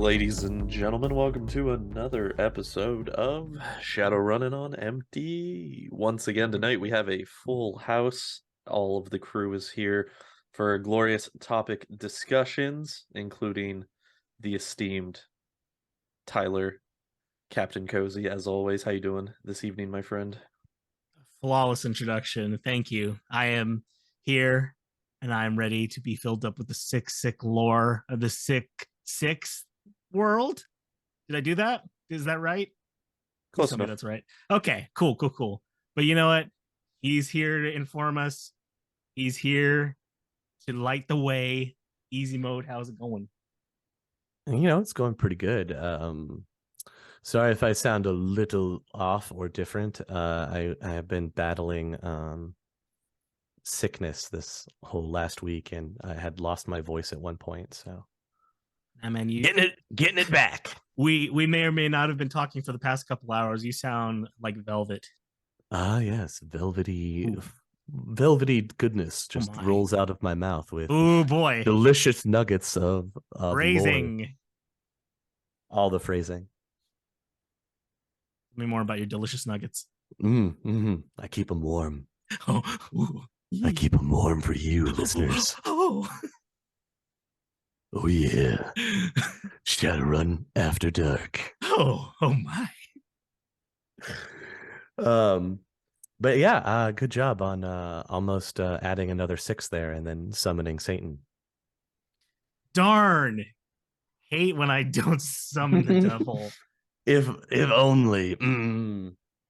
Ladies and gentlemen, welcome to another episode of Shadowrunnin on Empty. Once again, tonight we have a full house. All of the crew is here for glorious topic discussions, including the esteemed Tyler, Captain Cozy, as always. How you doing this evening, my friend? Flawless introduction. Thank you. I am here and I'm ready to be filled up with the sick lore of the sixth world. Did I do that? Is that right? Close Tell me enough. that's right. Okay, cool. But you know what? He's here to inform us. He's here to light the way. Easy mode. How's it going? It's going pretty good. Sorry if I sound a little off or different. I have been battling sickness this whole last week, and I had lost my voice at one point. So, I mean, getting it back. We may or may not have been talking for the past couple hours. You sound like velvet. Ah, yes, velvety goodness just rolls out of my mouth with boy, delicious nuggets of phrasing. Lore. All the phrasing. Tell me more about your delicious nuggets. I keep them warm. I keep them warm for you, listeners. Oh yeah. Shadowrun After Dark. Oh my. But yeah, good job on almost adding another 6 there and then summoning Satan. Darn. Hate when I don't summon the devil. If only.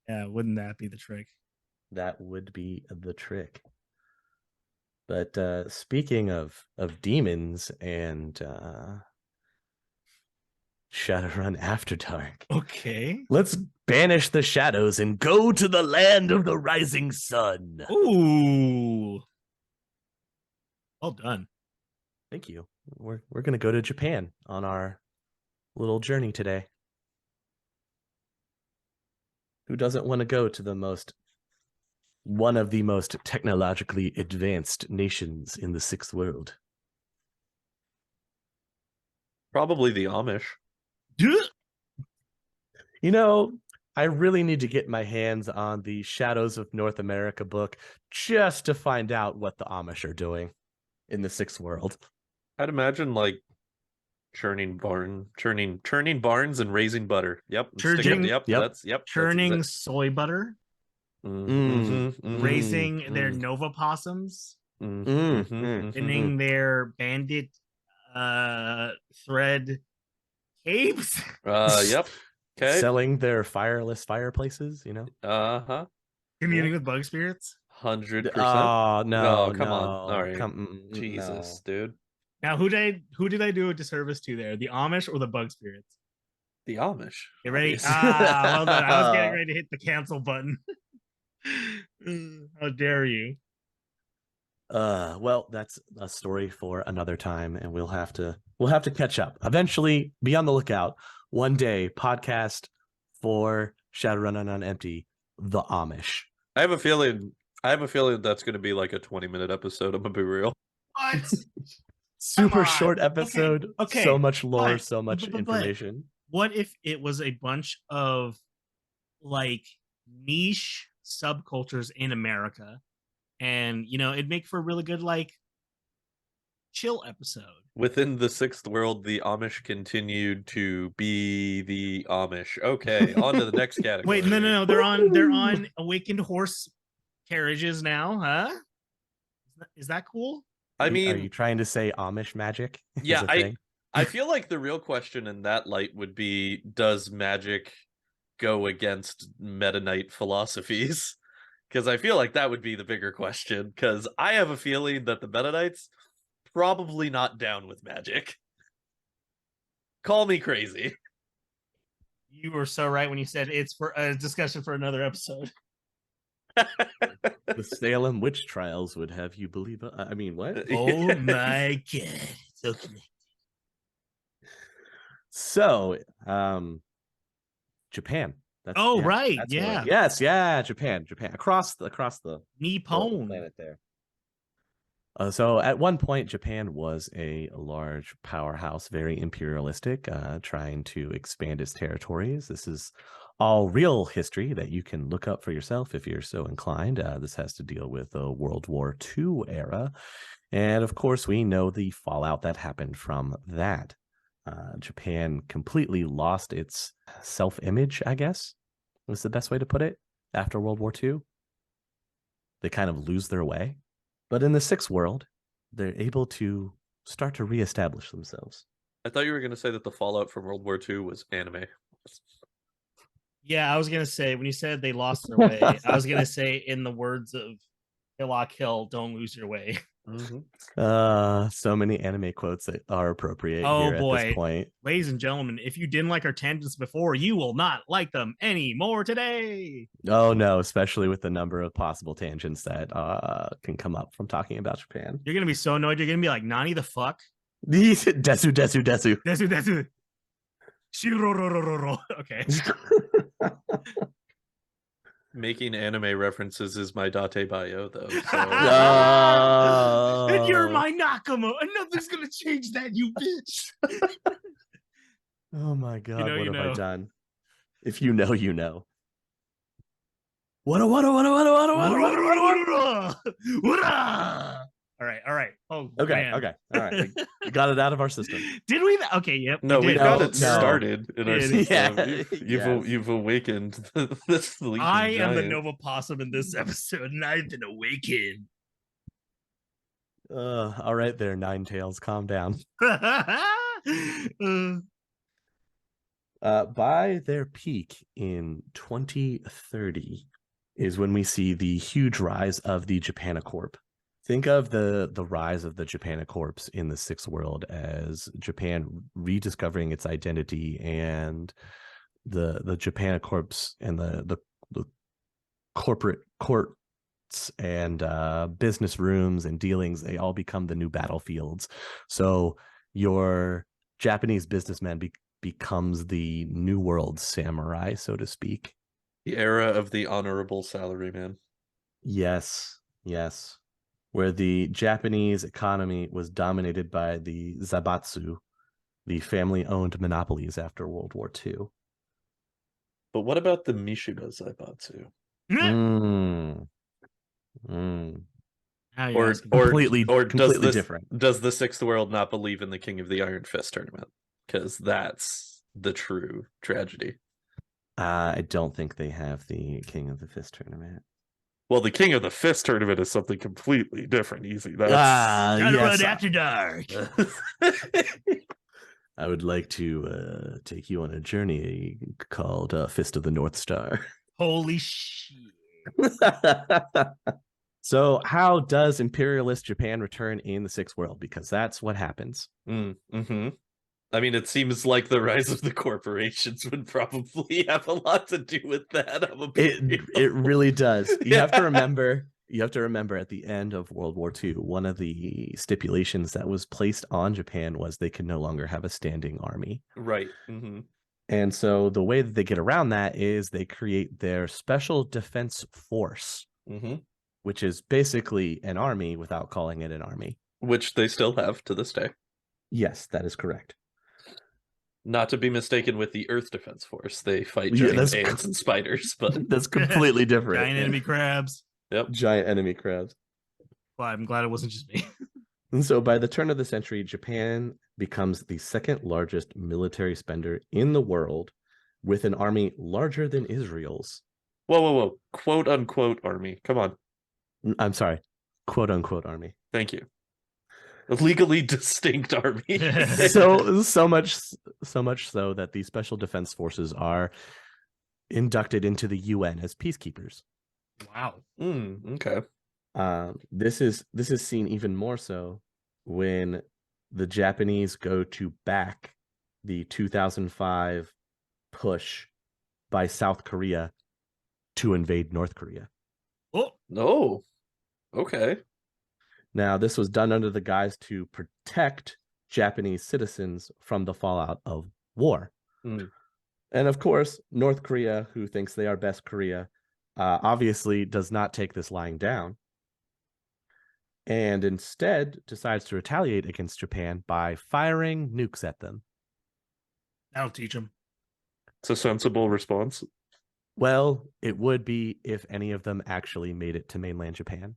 Yeah, wouldn't that be the trick? That would be the trick. But speaking of demons and Shadowrun After Dark. Okay. Let's banish the shadows and go to the land of the rising sun. Ooh. Well done. Thank you. We're going to go to Japan on our little journey today. Who doesn't want to go to one of the most technologically advanced nations in the 6th world? Probably the Amish. I really need to get my hands on the Shadows of North America book just to find out what the Amish are doing in the 6th world. I'd imagine like churning barns and raising butter. Yep. Churning soy butter. Raising their Nova possums. Spinning their bandit thread capes. Yep. Okay. Selling their fireless fireplaces, Communing with bug spirits. 100%. Oh no! Come on! All right, Jesus, dude. Now, who did I do a disservice to there? The Amish or the bug spirits? The Amish. You ready? Well done. I was getting ready to hit the cancel button. How dare you? Well, that's a story for another time, and we'll have to catch up eventually. Be on the lookout. One day, podcast for Shadowrun on Empty, the Amish. I have a feeling that's going to be like a 20-minute episode. I'm gonna be real. What? Super short episode. Okay. So much lore, so much information. What if it was a bunch of like niche subcultures in America, and it'd make for a really good like chill episode. Within the 6th world, the Amish continued to be the Amish. Okay, on to the next category. Wait, no, they're on awakened horse carriages now, huh? Is that cool? I mean, are you trying to say Amish magic? Yeah, I feel like the real question in that light would be, does magic go against Meta Knight philosophies? Because I feel like that would be the bigger question, because I have a feeling that the Meta Knights probably not down with magic. Call me crazy. You were so right when you said it's for a discussion for another episode. The Salem witch trials would have you believe. I mean, what? Oh my god! So connected. So, Japan. Right. That's yeah. Yes. Yeah. Japan. Across the Nippon planet there. So at one point, Japan was a large powerhouse, very imperialistic, trying to expand its territories. This is all real history that you can look up for yourself if you're so inclined. This has to deal with the World War II era. And of course, we know the fallout that happened from that. Japan completely lost its self-image, I guess, was the best way to put it, after World War II. They kind of lose their way. But in the sixth world, they're able to start to reestablish themselves. I thought you were going to say that the fallout from World War II was anime. Yeah, I was gonna say when you said they lost their way, I was gonna say in the words of Hillock Hill, "Don't lose your way." So many anime quotes that are appropriate Oh here at this boy, point. ladies and gentlemen, if you didn't like our tangents before, you will not like them anymore today. Oh no, especially with the number of possible tangents that can come up from talking about Japan. You're gonna be so annoyed. You're gonna be like, "Nani the fuck?" Desu. Desu. Shirorororo. Okay. Making anime references is my date bio, though. So. And you're my Nakama, and nothing's gonna change that, you bitch. Oh my god, what you have I know. done? If you know, you know. What? All right. Oh, Okay, man. okay, all right. We got it out of our system. Did we? Okay, yep. No, we did. got it No. started in our system. Yeah, yes. You've awakened the sleeping I am the giant. Nova Possum in this episode, and I've been awakened. All right there, Nine Tails, calm down. By their peak in 2030 is when we see the huge rise of the Japanacorp. Think of the rise of the Japanacorps in the sixth world as Japan rediscovering its identity, and the Japanacorps and the corporate courts and business rooms and dealings, they all become the new battlefields. So your Japanese businessman becomes the New World samurai, so to speak. The era of the honorable salaryman. Yes. Where the Japanese economy was dominated by the Zaibatsu, the family-owned monopolies after World War II. But what about the Mishiba Zaibatsu? Or completely different. Does the sixth world not believe in the King of the Iron Fist tournament? Because that's the true tragedy. I don't think they have the King of the Fist tournament. Well, the King of the Fist tournament is something completely different. Easy. That's Shadowrun After Dark. I would like to take you on a journey called Fist of the North Star. Holy shit. So how does imperialist Japan return in the sixth world? Because that's what happens. I mean, it seems like the rise of the corporations would probably have a lot to do with that. It really does. You have to remember at the end of World War II, one of the stipulations that was placed on Japan was they could no longer have a standing army. Right. And so the way that they get around that is they create their Special Defense Force, which is basically an army without calling it an army. Which they still have to this day. Yes, that is correct. Not to be mistaken with the Earth Defense Force. They fight giant ants and spiders, but that's completely different. Giant enemy crabs. Yep. Giant enemy crabs. Well, I'm glad it wasn't just me. And so by the turn of the century, Japan becomes the second largest military spender in the world, with an army larger than Israel's. Whoa. Quote unquote army. Come on. I'm sorry. Quote unquote army. Thank you. A legally distinct army. so much so that the Special Defense Forces are inducted into the UN as peacekeepers. Wow. Okay. This is seen even more so when the Japanese go to back the 2005 push by South Korea to invade North Korea. Oh, no. Okay. Now, this was done under the guise to protect Japanese citizens from the fallout of war. And of course, North Korea, who thinks they are best Korea, obviously does not take this lying down. and instead decides to retaliate against Japan by firing nukes at them. That'll teach them. It's a sensible response. Well, it would be if any of them actually made it to mainland Japan.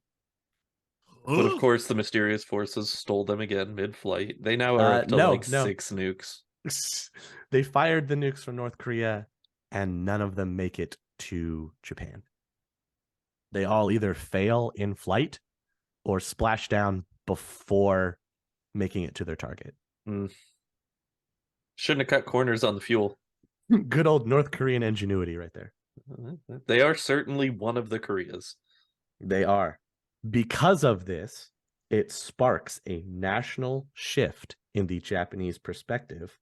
But of course, the mysterious forces stole them again mid-flight. They now are up to No. 6 nukes. They fired the nukes from North Korea, and none of them make it to Japan. They all either fail in flight or splash down before making it to their target. Shouldn't have cut corners on the fuel. Good old North Korean ingenuity right there. They are certainly one of the Koreas. They are. Because of this, it sparks a national shift in the Japanese perspective,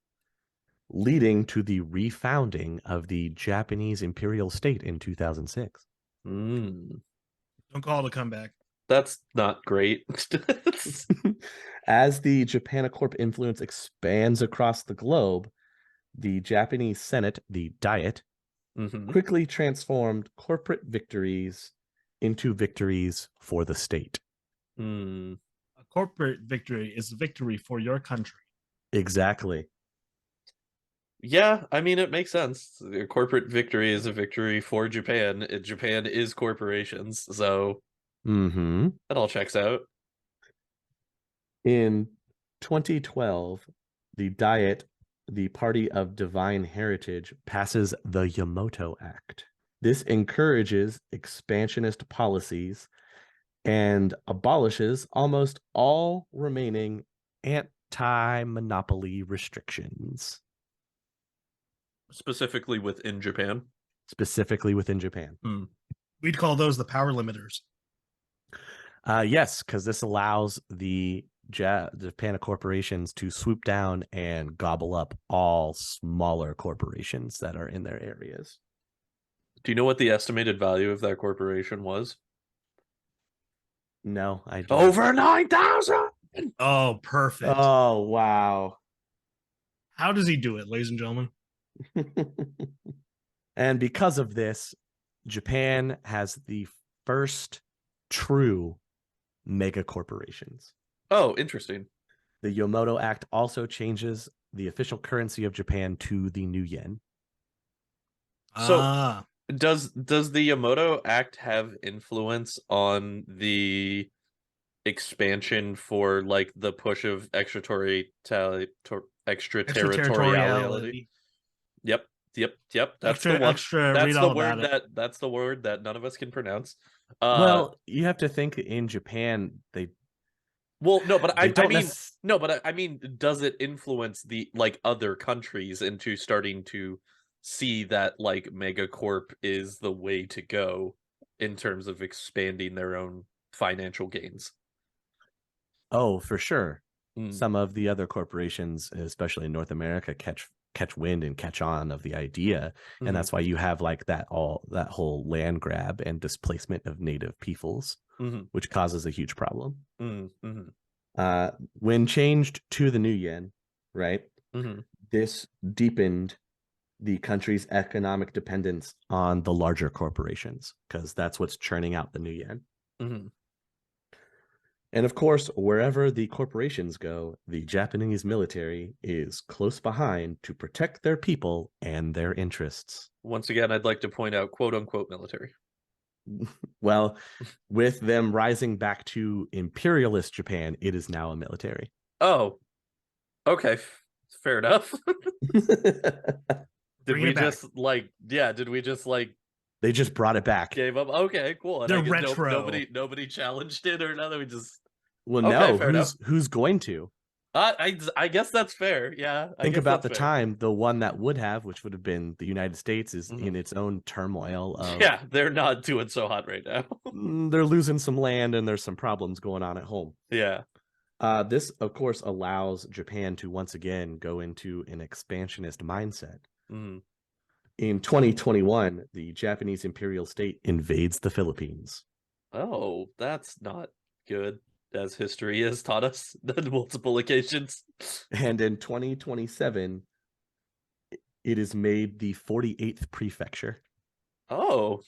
leading to the refounding of the Japanese imperial state in 2006. Don't call it a comeback. That's not great. As the Japanicorp influence expands across the globe, the Japanese Senate, the Diet, quickly transformed corporate victories into victories for the state. A corporate victory is a victory for your country. Exactly. Yeah, I mean, it makes sense. A corporate victory is a victory for Japan. Japan is corporations, so that all checks out. In 2012, the Diet, the Party of Divine Heritage, passes the Yamato Act. This encourages expansionist policies and abolishes almost all remaining anti-monopoly restrictions. Specifically within Japan? Specifically within Japan. We'd call those the power limiters. Yes, because this allows the Japan corporations to swoop down and gobble up all smaller corporations that are in their areas. Do you know what the estimated value of that corporation was? No, I don't. Over 9,000! Oh, perfect. Oh, wow. How does he do it, ladies and gentlemen? And because of this, Japan has the first true mega corporations. Oh, interesting. The Yamato Act also changes the official currency of Japan to the new yen. So does the Yamato Act have influence on the expansion for like the push of extraterritoriality? Yep. That's the one. That's the word that none of us can pronounce. Well, you have to think in Japan I mean, does it influence the like other countries into starting to see that like megacorp is the way to go in terms of expanding their own financial gains? Oh, for sure. Some of the other corporations, especially in North America, catch wind and catch on of the idea, and that's why you have like that whole land grab and displacement of native peoples, which causes a huge problem. When changed to the new yen, right? This deepened the country's economic dependence on the larger corporations because that's what's churning out the new yen. And of course, wherever the corporations go, the Japanese military is close behind to protect their people and their interests. Once again, I'd like to point out quote unquote military. Well, with them rising back to imperialist Japan, it is now a military. Oh, okay. Fair enough. Did we just they just brought it back? Gave up. Okay, cool. And they're retro. Nobody challenged it or nothing. We just who's going to? I guess that's fair. Yeah. Think about the time. The one that would have, which would have been the United States, is in its own turmoil. Yeah, they're not doing so hot right now. They're losing some land and there's some problems going on at home. Yeah. This, of course, allows Japan to once again go into an expansionist mindset. In 2021, the Japanese imperial state invades the Philippines. Oh, that's not good, as history has taught us on multiple occasions. And in 2027, it is made the 48th prefecture. Oh.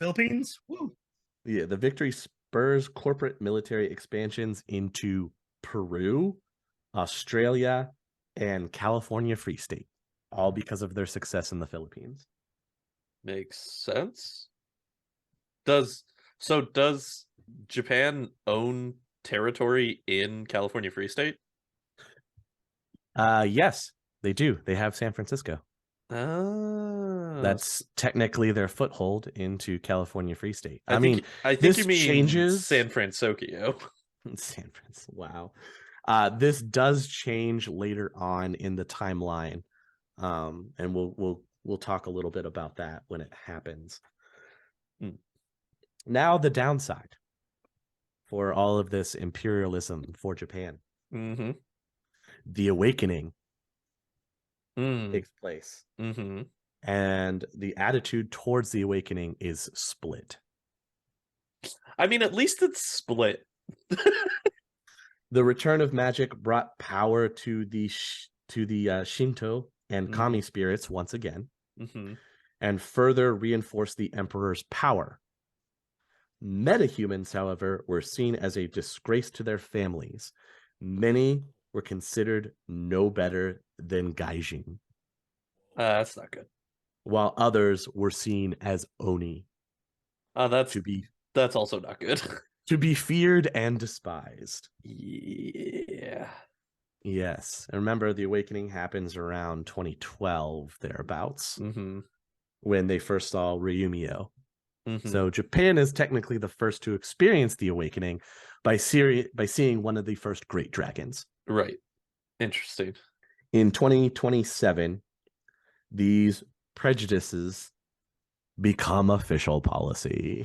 Philippines? Woo. Yeah, the victory spurs corporate military expansions into Peru, Australia, and California Free State, all because of their success in the Philippines. Makes sense. Does Japan own territory in California Free State? Yes, they do. They have San Francisco. Ah, That's technically their foothold into California Free State. I mean, think this you mean changes. San Francisco. San Francisco. Wow. This does change later on in the timeline, and we'll talk a little bit about that when it happens. Now, the downside for all of this imperialism for Japan. Mm-hmm. The awakening takes place. Mm-hmm. And the attitude towards the awakening is split. I mean, at least it's split. The return of magic brought power to the Shinto and kami spirits once again, and further reinforced the emperor's power. Metahumans, however, were seen as a disgrace to their families. Many were considered no better than gaijin. That's not good. While others were seen as oni. That's also not good. To be feared and despised. Yeah. Yes. And remember, the awakening happens around 2012, thereabouts, when they first saw Ryumio. So Japan is technically the first to experience the awakening by seeing one of the first great dragons. Right. Interesting. In 2027, these prejudices become official policy.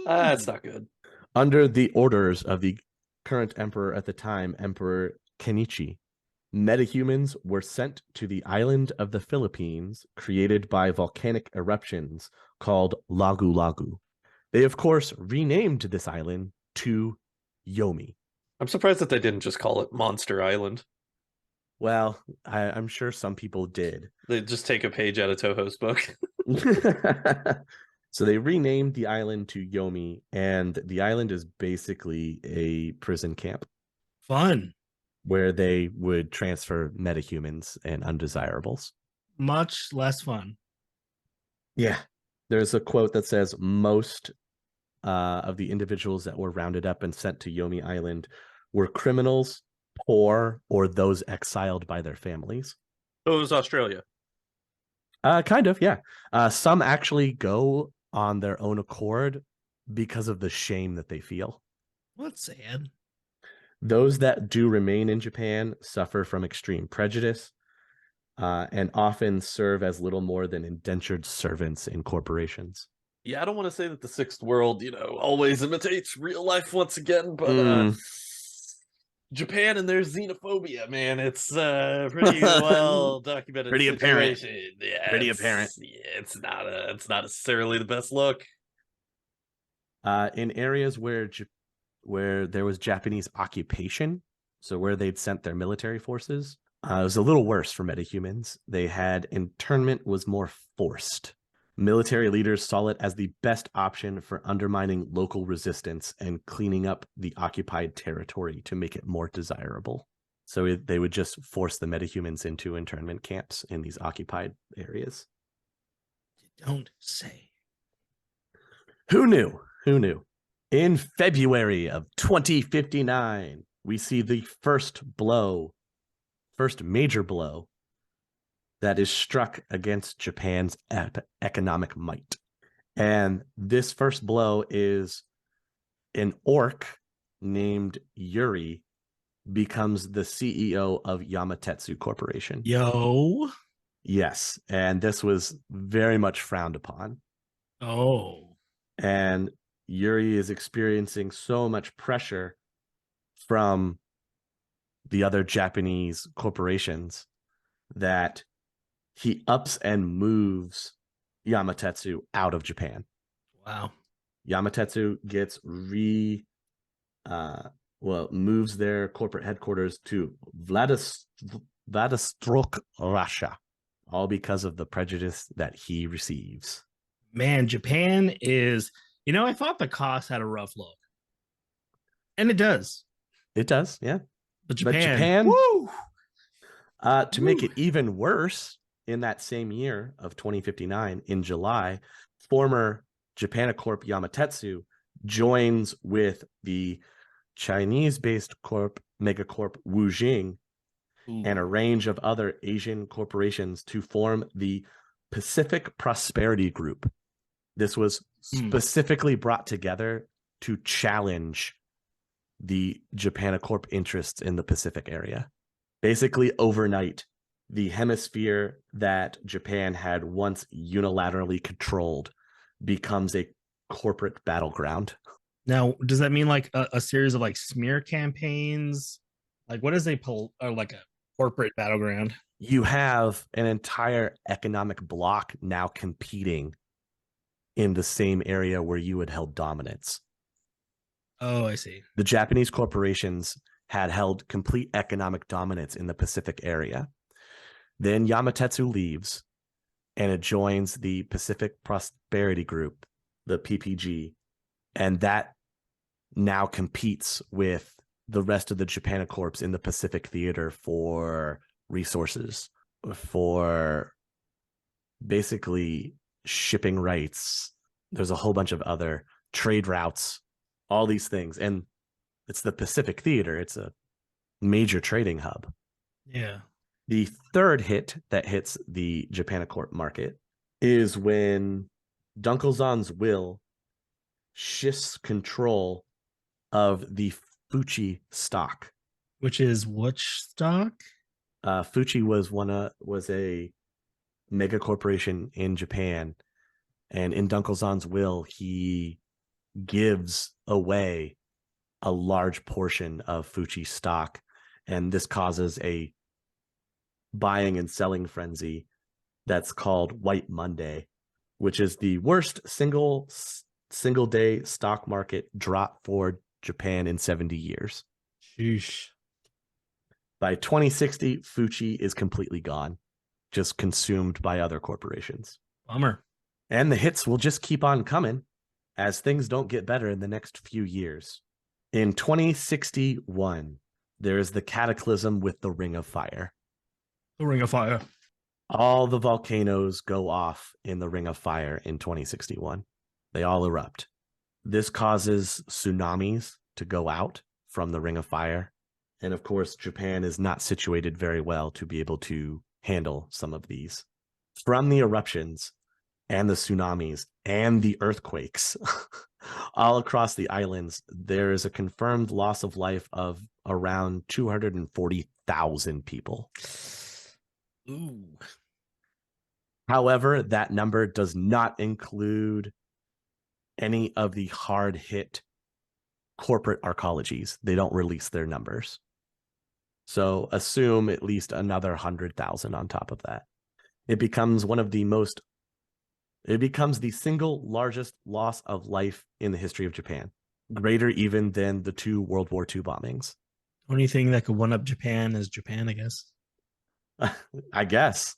That's not good. Under the orders of the current emperor at the time, Emperor Kenichi, metahumans were sent to the island of the Philippines created by volcanic eruptions called Lagu Lagu. They, of course, renamed this island to Yomi. I'm surprised that they didn't just call it Monster Island. Well, I'm sure some people did. They just take a page out of Toho's book. So they renamed the island to Yomi, and the island is basically a prison camp. Fun. Where they would transfer metahumans and undesirables. Much less fun. Yeah. There's a quote that says most of the individuals that were rounded up and sent to Yomi Island were criminals, poor, or those exiled by their families. Oh, it was Australia. Kind of, yeah. Some actually go on their own accord because of the shame that they feel. What's sad? Those that do remain in Japan suffer from extreme prejudice and often serve as little more than indentured servants in corporations. Yeah, I don't want to say that the sixth world, always imitates real life once again, but Japan and their xenophobia, man, it's pretty well documented. Pretty apparent. Yeah, pretty apparent. Yeah, it's not necessarily the best look. In areas where there was Japanese occupation, so where they'd sent their military forces, it was a little worse for metahumans. They had internment was more forced. Military leaders saw it as the best option for undermining local resistance and cleaning up the occupied territory to make it more desirable. So they would just force the metahumans into internment camps in these occupied areas. You don't say. Who knew? In February of 2059, we see the first major blow that is struck against Japan's economic might. And this first blow is an orc named Yuri becomes the CEO of Yamatetsu Corporation. Yo. Yes, and this was very much frowned upon. Oh. And Yuri is experiencing so much pressure from the other Japanese corporations that he ups and moves Yamatetsu out of Japan. Wow. Yamatetsu gets moves their corporate headquarters to Vladivostok, Russia, all because of the prejudice that he receives. Man, Japan is, I thought the Coss had a rough look. And it does. It does, yeah. But But Japan, Japan, woo! to make it even worse, in that same year of 2059, in July, former Japanacorp Yamatetsu joins with the Chinese-based corp megacorp Wujing and a range of other Asian corporations to form the Pacific Prosperity Group. This was specifically brought together to challenge the Japanacorp interests in the Pacific area. Basically, overnight, the hemisphere that Japan had once unilaterally controlled becomes a corporate battleground. Now, does that mean like a series of like smear campaigns? Like, what is a or like a corporate battleground? You have an entire economic bloc now competing in the same area where you had held dominance. Oh, I see. The Japanese corporations had held complete economic dominance in the Pacific area. Then Yamatetsu leaves and it joins the Pacific Prosperity Group, the PPG, and that now competes with the rest of the Japanacorps in the Pacific Theater for resources, for basically shipping rights. There's a whole bunch of other trade routes, all these things. And it's the Pacific Theater. It's a major trading hub. Yeah. The third hit that hits the Japanacorp market is when Dunkelzahn's will shifts control of the Fuchi stock. Which is which stock? Fuchi was a mega corporation in Japan, and in Dunkelzahn's will, he gives away a large portion of Fuchi stock, and this causes a buying and selling frenzy that's called White Monday, which is the worst single day stock market drop for Japan in 70 years. Sheesh. By 2060, Fuchi is completely gone, just consumed by other corporations. Bummer. And the hits will just keep on coming as things don't get better in the next few years. In 2061, there is the cataclysm with the Ring of Fire. The Ring of Fire. All the volcanoes go off in the Ring of Fire in 2061. They all erupt. This causes tsunamis to go out from the Ring of Fire. And of course, Japan is not situated very well to be able to handle some of these. From the eruptions and the tsunamis and the earthquakes all across the islands, there is a confirmed loss of life of around 240,000 people. Ooh. However, that number does not include any of the hard hit corporate arcologies. They don't release their numbers. So assume at least another 100,000 on top of that. It becomes the single largest loss of life in the history of Japan, greater even than the 2 World War II bombings. Only thing that could one up Japan is Japan, I guess. I guess.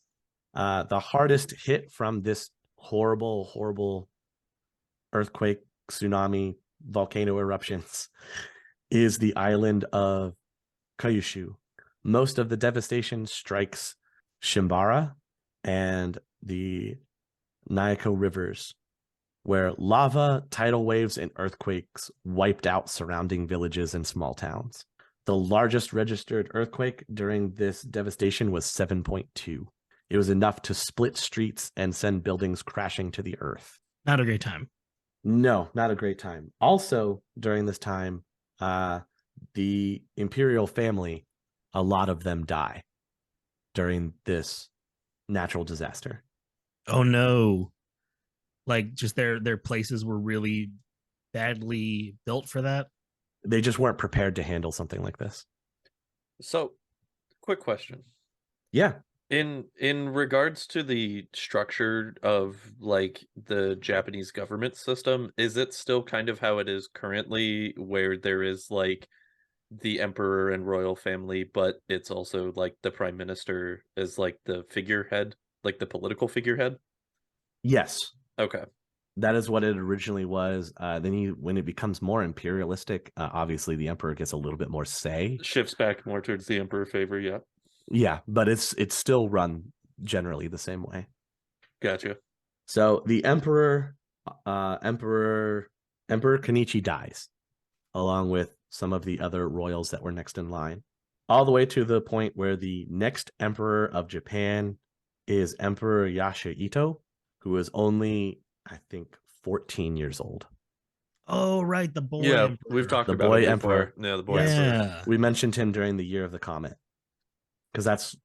The hardest hit from this horrible earthquake, tsunami, volcano eruptions is the island of Kyushu. Most of the devastation strikes Shimbara and the Nyaiko rivers, where lava, tidal waves, and earthquakes wiped out surrounding villages and small towns. The largest registered earthquake during this devastation was 7.2. It was enough to split streets and send buildings crashing to the earth. Not a great time. No, not a great time. Also, during this time, the imperial family, a lot of them die during this natural disaster. Oh no. Like just their places were really badly built for that. They just weren't prepared to handle something like this. So, quick question. Yeah. In regards to the structure of like the Japanese government system, is it still kind of how it is currently, where there is like the emperor and royal family, but it's also like the prime minister is like the figurehead, like the political figurehead? Yes. Okay. That is what it originally was. Then when it becomes more imperialistic, obviously the emperor gets a little bit more say. Shifts back more towards the emperor favor. Yeah, Yeah, but it's still run generally the same way. gotcha. So the Emperor Kenichi dies, along with some of the other royals that were next in line, all the way to the point where the next emperor of Japan is Emperor Yasuhito, who is only, I think, 14 years old. Oh, right, the boy Yeah, emperor. we've talked The about him boy before. emperor. Yeah, the boy Yes. emperor. Yeah. We mentioned him during the year of the comet, because that's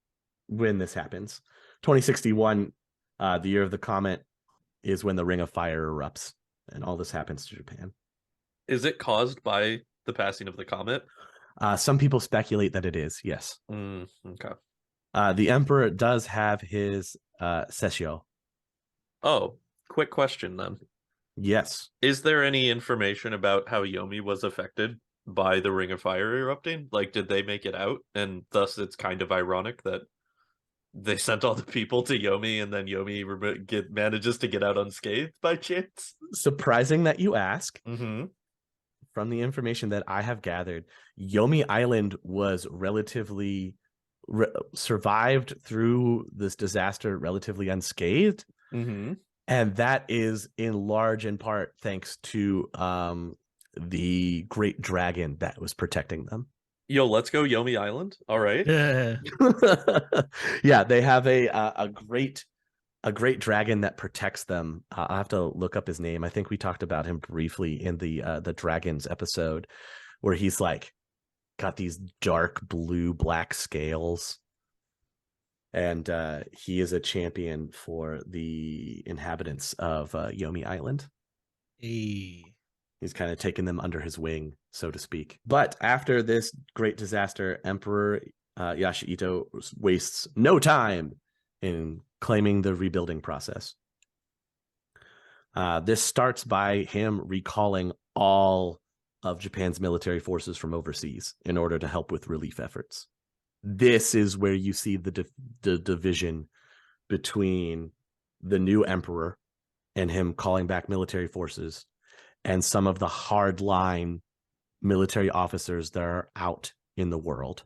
when this happens. 2061, the year of the comet, is when the Ring of Fire erupts, and all this happens to Japan. Is it caused by the passing of the comet? Some people speculate that it is, yes. Okay. The emperor does have his sessio. Oh, quick question then. Yes. Is there any information about how Yomi was affected by the Ring of Fire erupting? Like, did they make it out? And thus it's kind of ironic that they sent all the people to Yomi and then Yomi manages to get out unscathed by chance? Surprising that you ask. Mm-hmm. From the information that I have gathered, Yomi Island was survived through this disaster relatively unscathed. Mm-hmm. And that is in large in part thanks to the great dragon that was protecting them. Yo, let's go Yomi Island. All right. Yeah. Yeah, they have a great dragon that protects them. I'll have to look up his name. I think we talked about him briefly in the dragons episode, where he's like got these dark blue black scales, and he is a champion for the inhabitants of Yomi Island. Hey. He's kind of taken them under his wing, so to speak. But after this great disaster, Emperor Yasuhito wastes no time in claiming the rebuilding process. This starts by him recalling all of Japan's military forces from overseas in order to help with relief efforts. This is where you see the division between the new emperor and him calling back military forces and some of the hardline military officers that are out in the world.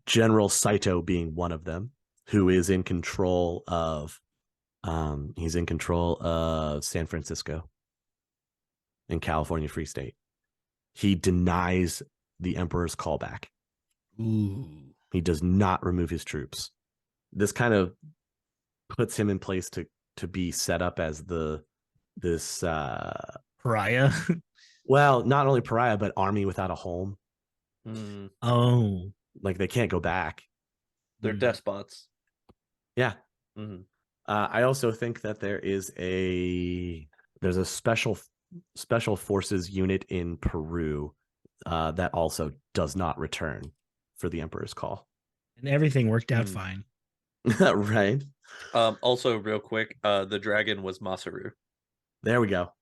General Saito being one of them, who is in control of San Francisco in California Free State. He denies the emperor's callback. Ooh. He does not remove his troops. This kind of puts him in place to be set up as this Pariah. well, not only pariah, but army without a home. Oh. Like they can't go back. They're despots. Yeah. Mm-hmm. I also think that there's a special forces unit in Peru that also does not return for the Emperor's call. And everything worked out fine. Right. Also, real quick, the dragon was Masaru. There we go.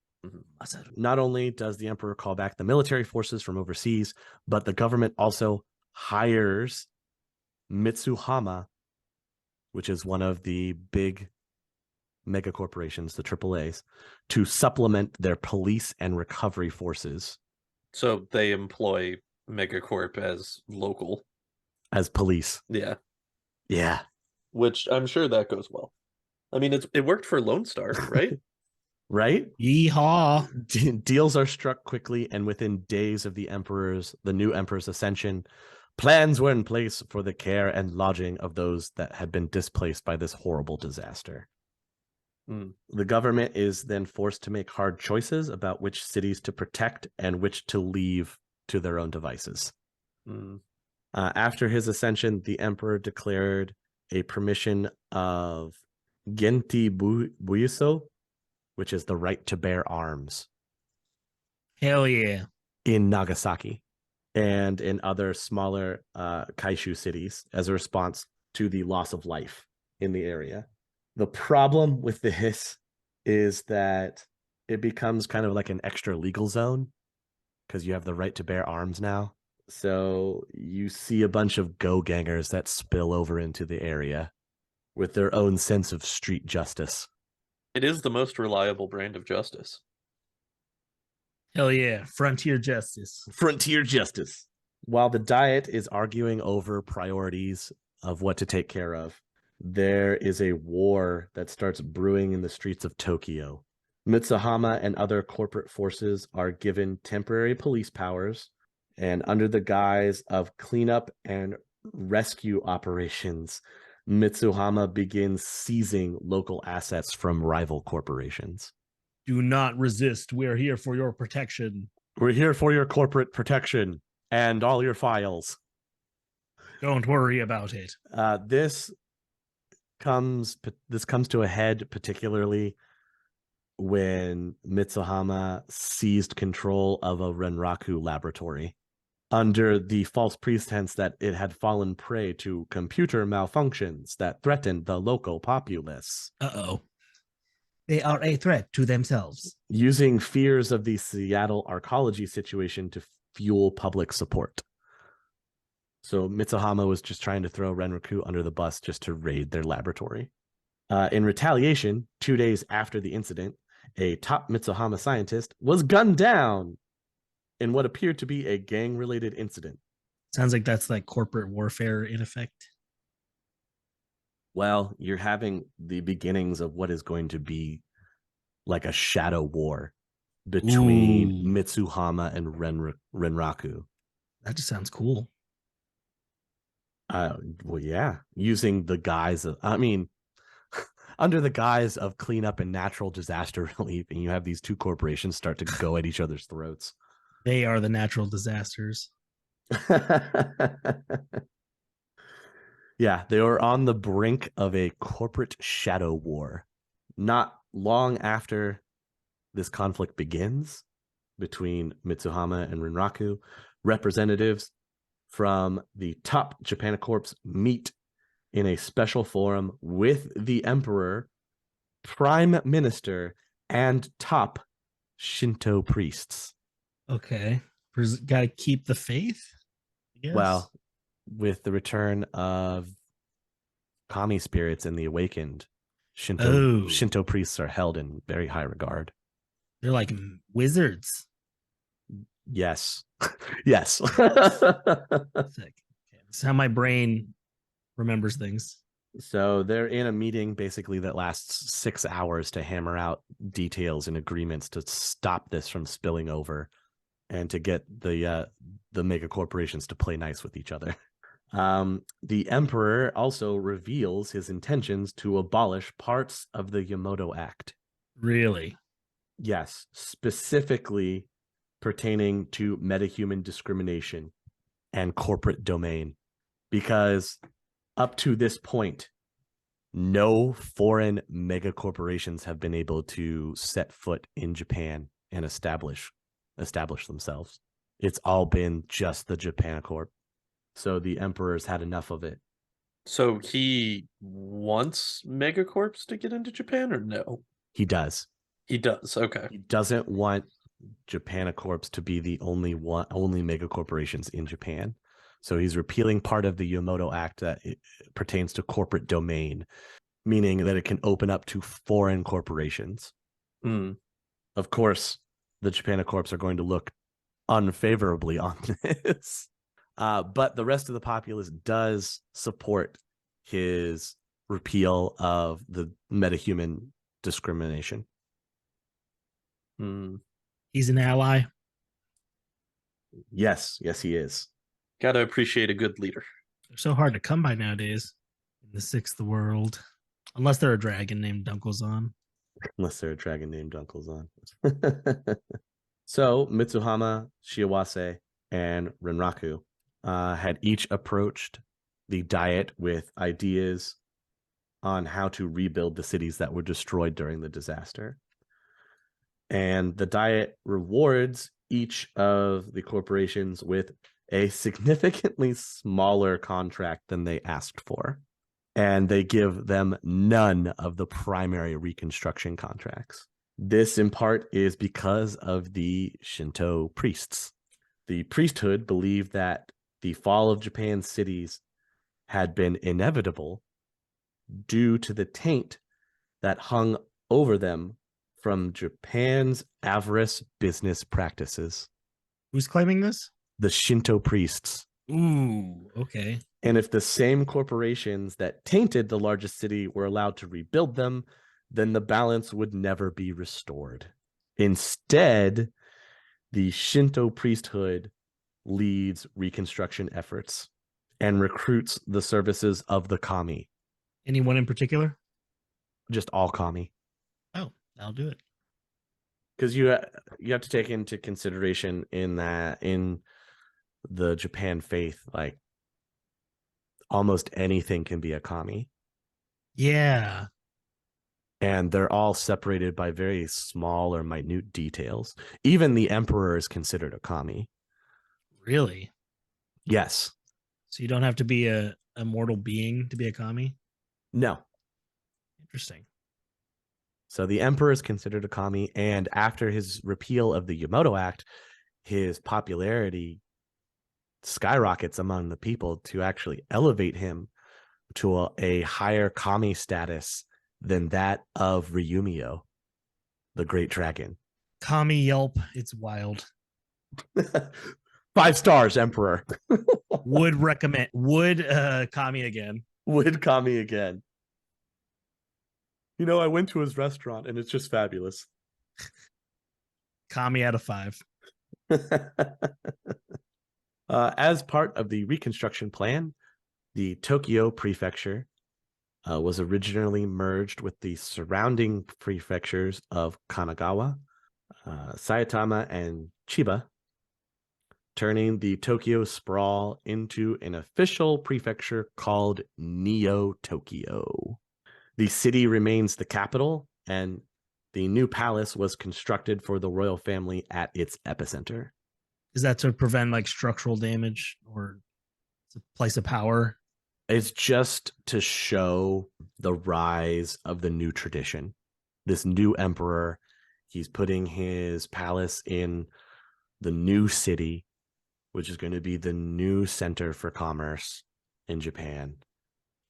Masaru. Not only does the Emperor call back the military forces from overseas, but the government also hires Mitsuhama, which is one of the big mega corporations, the AAAs, to supplement their police and recovery forces. So they employ megacorp as local. As police. Yeah. Yeah. Which I'm sure that goes well. I mean, it worked for Lone Star, right? Right? Yeehaw. Deals are struck quickly, and within days of the new emperor's ascension, plans were in place for the care and lodging of those that had been displaced by this horrible disaster. The government is then forced to make hard choices about which cities to protect and which to leave to their own devices. After his ascension, the emperor declared a permission of Genti Buiso, which is the right to bear arms. Hell yeah. In Nagasaki and in other smaller kaishu cities as a response to the loss of life in the area. The problem with this is that it becomes kind of like an extra legal zone because you have the right to bear arms now. So you see a bunch of go-gangers that spill over into the area with their own sense of street justice. It is the most reliable brand of justice. Hell yeah, frontier justice. Frontier justice. While the Diet is arguing over priorities of what to take care of, there is a war that starts brewing in the streets of Tokyo. Mitsuhama and other corporate forces are given temporary police powers, and under the guise of cleanup and rescue operations, Mitsuhama begins seizing local assets from rival corporations. Do not resist. We are here for your protection. We're here for your corporate protection and all your files. Don't worry about it. This comes to a head particularly when Mitsuhama seized control of a Renraku laboratory under the false pretense that it had fallen prey to computer malfunctions that threatened the local populace. Uh-oh. They are a threat to themselves. Using fears of the Seattle arcology situation to fuel public support. So Mitsuhama was just trying to throw Renraku under the bus just to raid their laboratory. In retaliation, 2 days after the incident, a top Mitsuhama scientist was gunned down in what appeared to be a gang-related incident. Sounds like that's like corporate warfare in effect. Well, you're having the beginnings of what is going to be like a shadow war between Mitsuhama and Renraku. That just sounds cool. Well, yeah, using the guise of, under the guise of cleanup and natural disaster relief, and you have these two corporations start to go at each other's throats. They are the natural disasters. Yeah, they were on the brink of a corporate shadow war. Not long after this conflict begins between Mitsuhama and Renraku, representatives from the top Japanecorps meet in a special forum with the Emperor, Prime Minister, and top Shinto priests. Okay. Gotta keep the faith? Yes. Well, with the return of kami spirits and the awakened, Shinto priests are held in very high regard. They're like wizards. Yes. Yes. Sick. Okay. That's how my brain remembers things. So they're in a meeting basically that lasts 6 hours to hammer out details and agreements to stop this from spilling over and to get the mega corporations to play nice with each other. The Emperor also reveals his intentions to abolish parts of the Yamato Act. Really? Yes, specifically pertaining to metahuman discrimination and corporate domain. Because up to this point, no foreign mega corporations have been able to set foot in Japan and establish themselves. It's all been just the Japanecorp. So the Emperor's had enough of it. So he wants megacorps to get into Japan, or no? He does. He does. Okay. He doesn't want Japanecorps to be the only mega corporations in Japan. So he's repealing part of the Yamato Act that pertains to corporate domain, meaning that it can open up to foreign corporations. Of course, the Japanecorps are going to look unfavorably on this. But the rest of the populace does support his repeal of the metahuman discrimination. He's an ally. Yes, he is. Gotta appreciate a good leader. They're so hard to come by nowadays in the sixth world. Unless they're a dragon named Dunkelzon. So Mitsuhama, Shiawase, and Renraku had each approached the Diet with ideas on how to rebuild the cities that were destroyed during the disaster. And the Diet rewards each of the corporations with a significantly smaller contract than they asked for. And they give them none of the primary reconstruction contracts. This, in part, is because of the Shinto priests. The priesthood believed that the fall of Japan's cities had been inevitable due to the taint that hung over them from Japan's avarice business practices. Who's claiming this? The Shinto priests. Ooh, okay. And if the same corporations that tainted the largest city were allowed to rebuild them, then the balance would never be restored. Instead, the Shinto priesthood leads reconstruction efforts and recruits the services of the kami. Anyone in particular? Just all kami. Oh, I'll do it. Because you have to take into consideration in the Japan faith, like almost anything can be a kami. Yeah. And they're all separated by very small or minute details. Even the emperor is considered a kami. Really? Yes. So you don't have to be a mortal being to be a kami? No. Interesting. So the emperor is considered a kami, and after his repeal of the Yamato Act, his popularity skyrockets among the people to actually elevate him to a higher kami status than that of Ryumio, the great dragon. Kami Yelp, it's wild. 5 stars, emperor. Would recommend. Would Kami again. Would kami again. You know, I went to his restaurant and it's just fabulous. Kami out of 5. As part of the reconstruction plan, the Tokyo prefecture was originally merged with the surrounding prefectures of Kanagawa, Saitama, and Chiba, turning the Tokyo sprawl into an official prefecture called Neo-Tokyo. The city remains the capital, and the new palace was constructed for the royal family at its epicenter. Is that to prevent like structural damage, or it's a place of power? It's just to show the rise of the new tradition. This new emperor, he's putting his palace in the new city, which is going to be the new center for commerce in Japan.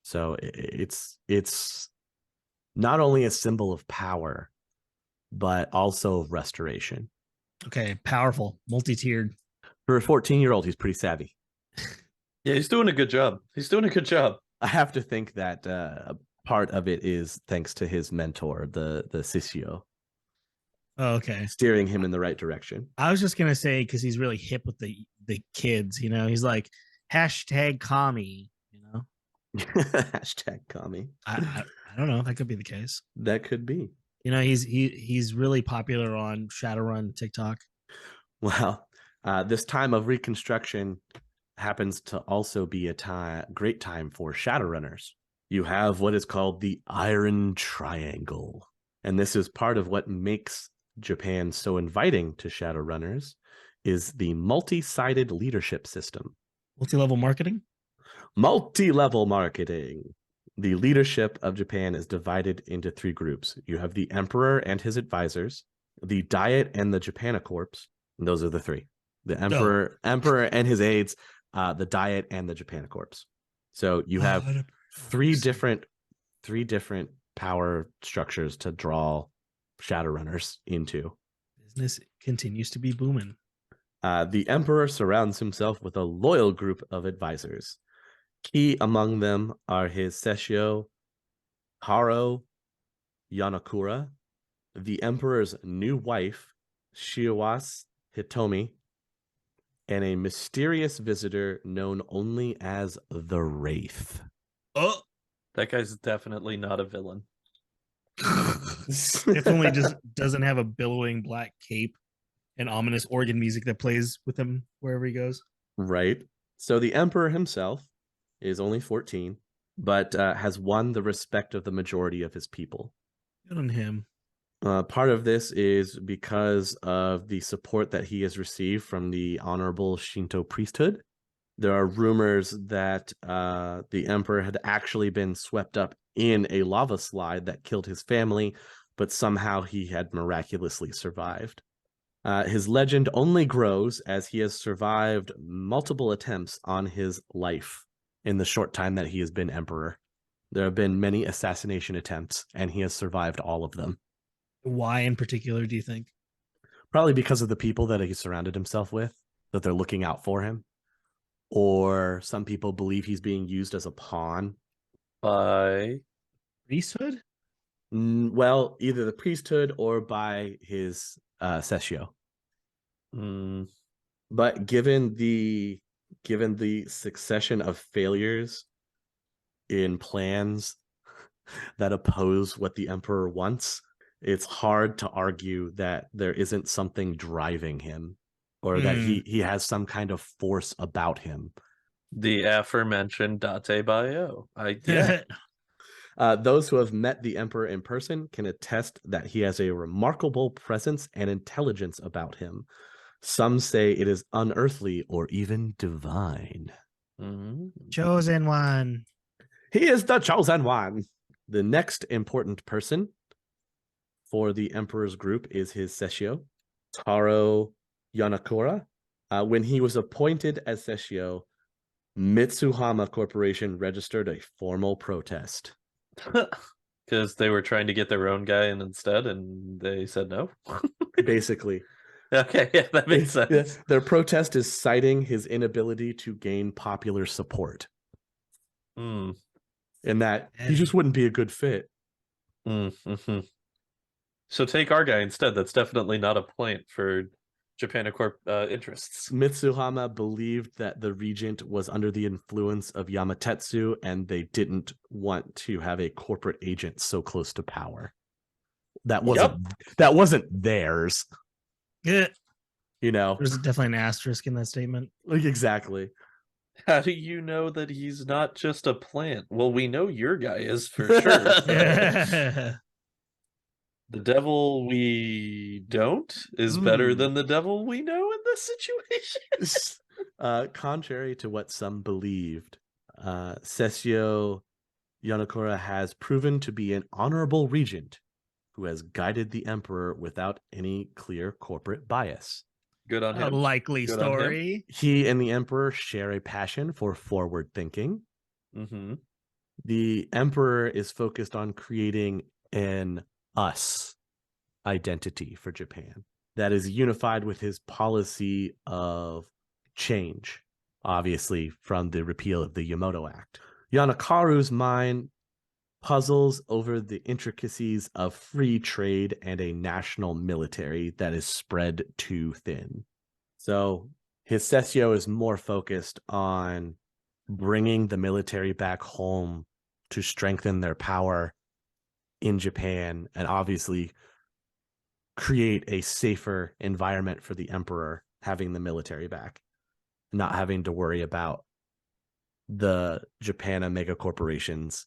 So it's not only a symbol of power, but also of restoration. Okay, powerful, multi-tiered. For a 14-year-old, he's pretty savvy. Yeah, he's doing a good job. He's doing a good job. I have to think that part of it is thanks to his mentor, the Sissio. Oh, okay. Steering him in the right direction. I was just gonna say because he's really hip with the kids. You know, he's like #Kami. You know, #Kami. I don't know. That could be the case. That could be. You know, he's really popular on Shadowrun TikTok. Well, this time of reconstruction happens to also be a great time for Shadowrunners. You have what is called the Iron Triangle. And this is part of what makes Japan so inviting to Shadowrunners is the multi-sided leadership system. Multi-level marketing? Multi-level marketing. The leadership of Japan is divided into 3 groups. You have the emperor and his advisors, the diet and the Japanicorps. And those are the 3. The emperor and his aides, the diet and the Japanicorps. So you have 3 different power structures to draw Shadowrunners into. Business continues to be booming. The emperor surrounds himself with a loyal group of advisors. Key among them are his Sessio, Haro Yanakura, the emperor's new wife, Shiawase Hitomi, and a mysterious visitor known only as the Wraith. Oh, that guy's definitely not a villain. Definitely just doesn't have a billowing black cape and ominous organ music that plays with him wherever he goes. Right. So the emperor himself is only 14, but has won the respect of the majority of his people. Good on him. Part of this is because of the support that he has received from the honorable Shinto priesthood. There are rumors that the emperor had actually been swept up in a lava slide that killed his family, but somehow he had miraculously survived. His legend only grows as he has survived multiple attempts on his life in the short time that he has been emperor. There have been many assassination attempts, and he has survived all of them. Why in particular do you think? Probably because of the people that he surrounded himself with, that they're looking out for him. Or some people believe he's being used as a pawn. By Priesthood? Well, either the priesthood or by his Sessio. mm, But given the succession of failures in plans that oppose what the emperor wants, it's hard to argue that there isn't something driving him, or that he has some kind of force about him. the aforementioned Date Bio. Yeah. Those who have met the emperor in person can attest that he has a remarkable presence and intelligence about him. Some say it is unearthly or even divine. Chosen one. He is the chosen one. The next important person for the emperor's group is his Sessio, Taro Yanakura. When he was appointed as Sessio, Mitsuhama Corporation registered a formal protest. Because they were trying to get their own guy in instead, and they said no. Basically. Okay, yeah, that makes sense. Their protest is citing his inability to gain popular support. Mm. And that he just wouldn't be a good fit. Mm-hmm. So take our guy instead. That's definitely not a plant for Japanecorp interests. Mitsuhama believed that the regent was under the influence of Yamatetsu, and they didn't want to have a corporate agent so close to power. That wasn't theirs. Yeah. You know, There's definitely an asterisk in that statement. like exactly. How do you know that he's not just a plant? Well, we know your guy is for sure. So. Yeah. The devil we don't is better than the devil we know in this situation. Contrary to what some believed, Sessio Yanakura has proven to be an honorable regent who has guided the emperor without any clear corporate bias. Good on A him. likely Good on him. story. He and the emperor share a passion for forward thinking. Mm-hmm. The emperor is focused on creating an us identity for Japan that is unified with his policy of change, obviously from the repeal of the Yamato Act. Yanakaru's mind puzzles over the intricacies of free trade and a national military that is spread too thin. So his Sessio is more focused on bringing the military back home to strengthen their power in Japan, and obviously create a safer environment for the emperor having the military back, not having to worry about the Japan mega corporations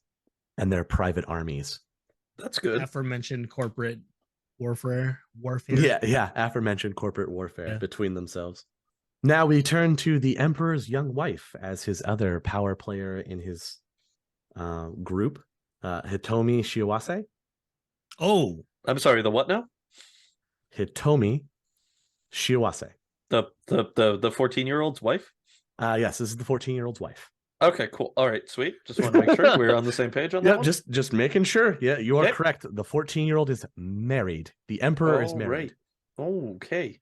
and their private armies. That's good. Aforementioned corporate warfare. Yeah, aforementioned corporate warfare between themselves. Now we turn to the emperor's young wife as his other power player in his group, Hitomi Shiawase. Oh, I'm sorry. The what now? Hitomi Shiawase. The 14-year-old's wife? Yes, this is the 14-year-old's wife. Okay, cool. All right, sweet. Just want to make sure we're on the same page on that one. Just making sure. Yeah, you are correct. The 14-year-old is married. The emperor is married. Right. Okay.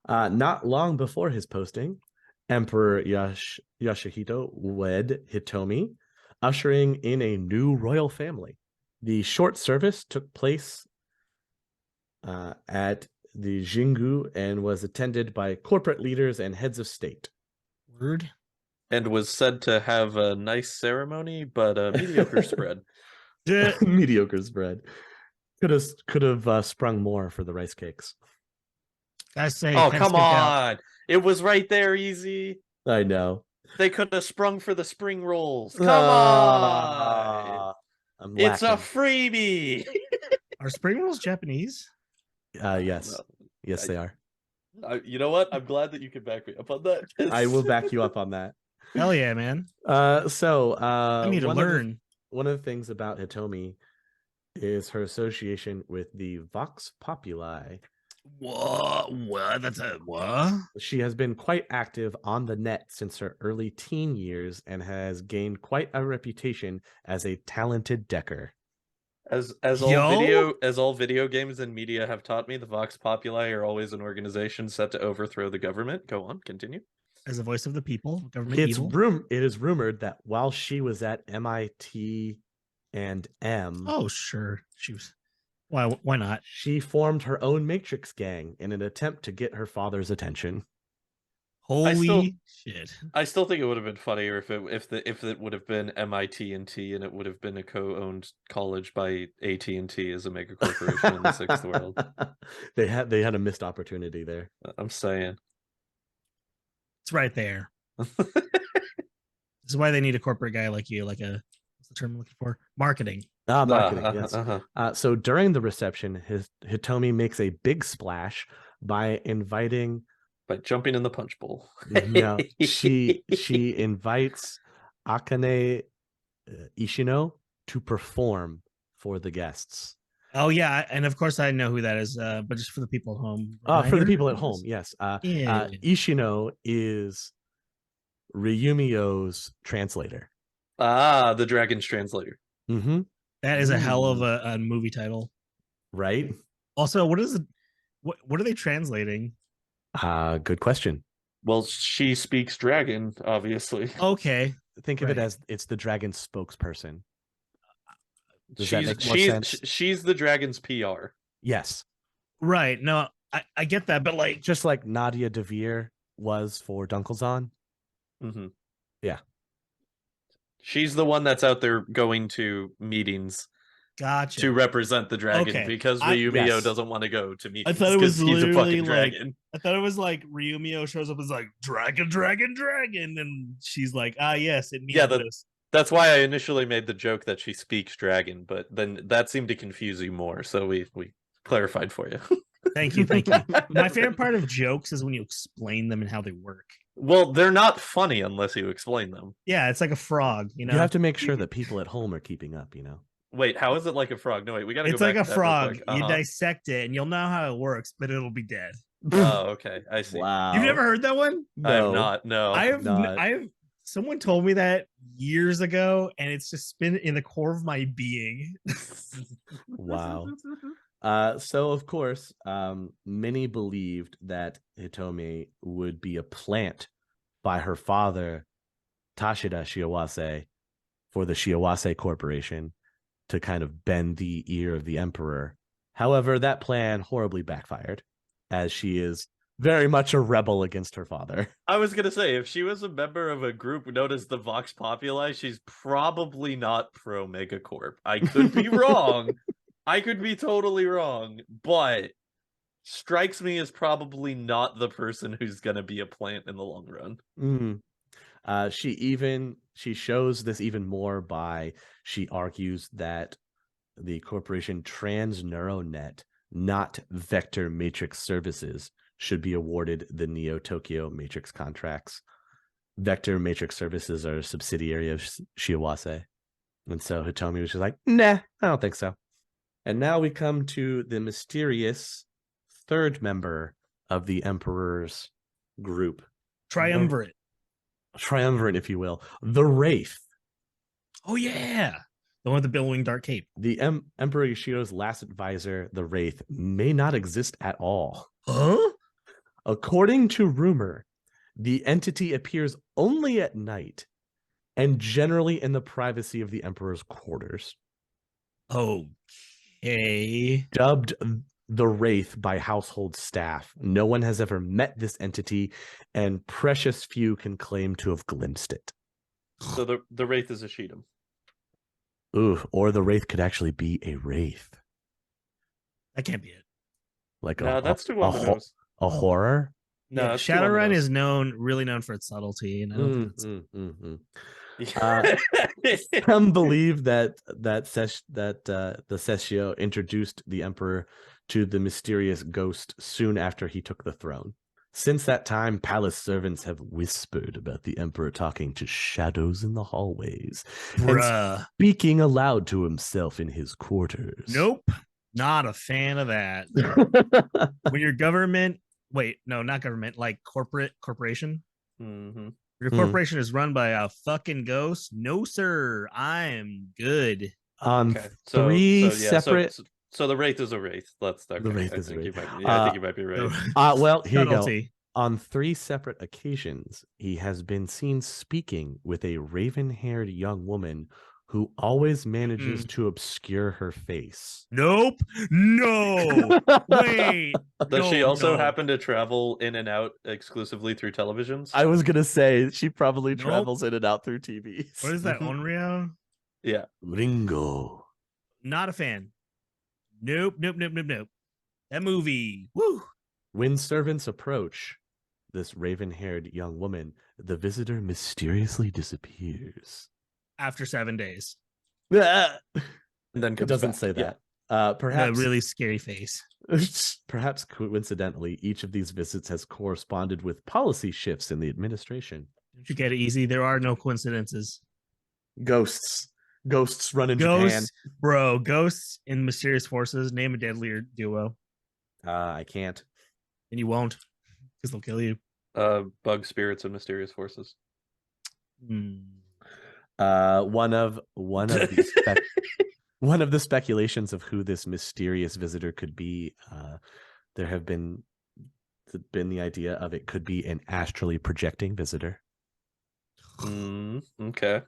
Not long before his posting, Emperor Yasuhito wed Hitomi, ushering in a new royal family. The short service took place at the Jingu and was attended by corporate leaders and heads of state. Word. And was said to have a nice ceremony, but a mediocre spread. Mediocre spread. Could have sprung more for the rice cakes. I say. Oh, come on! It was right there, easy. I know. They could have sprung for the spring rolls. Come on! It's a freebie. Are spring rolls Japanese? Yes. Yes, they are. You know what? I'm glad that you can back me up on that. I will back you up on that. Hell yeah, man. I need to learn. One of the things about Hitomi is her association with the Vox Populi. What? That's a what? She has been quite active on the net since her early teen years and has gained quite a reputation as a talented decker. As all video games and media have taught me, the Vox Populi are always an organization set to overthrow the government. Go on, continue. As a voice of the people, government evil. It is rumored that while she was at MIT and M, oh sure, she was. Why not? She formed her own Matrix gang in an attempt to get her father's attention. Holy shit! I still think it would have been funnier if it would have been MIT and T, and it would have been a co-owned college by AT&T as a mega corporation in the sixth world. They had a missed opportunity there. I'm saying it's right there. This is why they need a corporate guy like you, like a what's the term I'm looking for? Marketing. Marketing, yes. So during the reception, Hitomi makes a big splash by jumping in the punch bowl. No, she invites Akane Ishino to perform for the guests. Oh yeah, and of course I know who that is, but just for the people at home. For the people at home, yes. Ishino is Ryumio's translator. The dragon's translator. Mm-hmm. That is a hell of a movie title, right? Also, what are they translating? Good question. Well, she speaks dragon, obviously. Okay, think of it as it's the dragon's spokesperson. Does that make more sense? She's the dragon's PR. Yes. Right. No, I get that, but like just like Nadia Devere was for Dunkelzahn. Mm-hmm. Yeah. She's the one that's out there going to meetings to represent the dragon because Ryumio doesn't want to go to meetings. I thought it was he's a fucking like, dragon. I thought it was like Ryumio shows up as like dragon, and she's like, yes, it means this. That's why I initially made the joke that she speaks dragon, but then that seemed to confuse you more, so we clarified for you. Thank you. My favorite part of jokes is when you explain them and how they work. Well, they're not funny unless you explain them. Yeah, it's like a frog, You have to make sure that people at home are keeping up, Wait, how is it like a frog? No, wait, we gotta go back. It's like a frog. You dissect it and you'll know how it works, but it'll be dead. Oh, okay. I see. Wow. You've never heard that one? No. I have not. No. I have someone told me that years ago, and it's just been in the core of my being. Wow. So of course, many believed that Hitomi would be a plant by her father, Tashida Shiawase, for the Shiawase Corporation to kind of bend the ear of the emperor. However, that plan horribly backfired, as she is very much a rebel against her father. I was going to say, if she was a member of a group known as the Vox Populi, she's probably not pro megacorp. I could be wrong. I could be totally wrong, but strikes me as probably not the person who's going to be a plant in the long run. She shows this even more by she argues that the corporation TransNeuroNet, not Vector Matrix Services, should be awarded the Neo Tokyo Matrix contracts. Vector Matrix Services are a subsidiary of Shiawase. And so Hitomi was just like, nah, I don't think so. And now we come to the mysterious third member of the Emperor's group. Triumvirate, if you will. The Wraith. Oh, yeah. The one with the billowing dark cape. The Emperor Yoshiro's last advisor, the Wraith, may not exist at all. Huh? According to rumor, the entity appears only at night and generally in the privacy of the Emperor's quarters. Okay. Dubbed the Wraith by household staff, no one has ever met this entity, and precious few can claim to have glimpsed it. So the Wraith is a Sheetum. Ooh, or the Wraith could actually be a Wraith. That can't be it. Like that's too on the nose. A horror? No, yeah, Shadowrun is really known for its subtlety. Some believe that the Sessio introduced the Emperor to the mysterious ghost soon after he took the throne. Since that time, palace servants have whispered about the Emperor talking to shadows in the hallways and speaking aloud to himself in his quarters. Nope, not a fan of that. When your government, not government, like corporation. Mm-hmm. Your corporation is run by a fucking ghost. No, sir, I am good. On Okay. three Yeah. separate. So the wraith is a wraith. That's okay. The wraith I is a think you wraith. might. Yeah, I think you might be right. Well, here you go. Subtlety. On 3 separate occasions, he has been seen speaking with a raven-haired young woman who always manages to obscure her face. Nope. No. Wait. Does she No, also no. happen to travel in and out exclusively through televisions? I was gonna say she probably Nope. travels in and out through TVs. What is that? Mhm. Onryo? Yeah. Ringo. Not a fan. Nope. That movie. Woo. When servants approach this raven-haired young woman, the visitor mysteriously disappears. After 7 days. Ah! And then It comes doesn't back. say Yeah. that. Perhaps A really scary face. perhaps coincidentally, each of these visits has corresponded with policy shifts in the administration. Don't you get it easy? There are no coincidences. Ghosts run in Ghosts, bro. Ghosts and mysterious forces. Name a deadlier duo, Japan. I can't. and you won't, because they'll kill you. Bug spirits and mysterious forces. One of the one of the speculations of who this mysterious visitor could be. There have been the idea of it could be an astrally projecting visitor. Okay.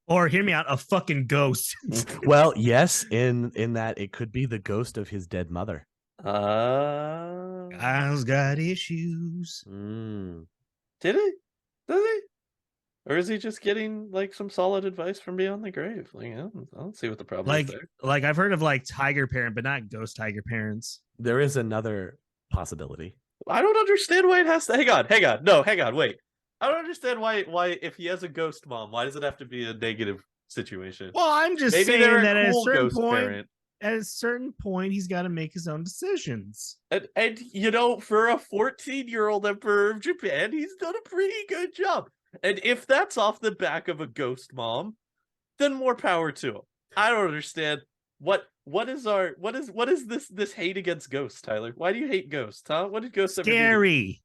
Or hear me out, a fucking ghost. Well, yes, in that it could be the ghost of his dead mother. Guys got issues. Did he? Does he? Or is he just getting like some solid advice from beyond the grave? Like, I don't see what the problem is there. Like I've heard of like tiger parent, but not ghost tiger parents. There is another possibility. I don't understand why it has to. Hang on. No, hang on. Wait. I don't understand why if he has a ghost mom, why does it have to be a negative situation? Well, I'm just Maybe saying they're that a cool ghost parent. at a certain point, he's got to make his own decisions. And you know, for a 14-year-old emperor of Japan, he's done a pretty good job. And if that's off the back of a ghost mom, then more power to him. I don't understand what is this hate against ghosts, Tyler? Why do you hate ghosts, huh? What did ghosts ever do? Scary.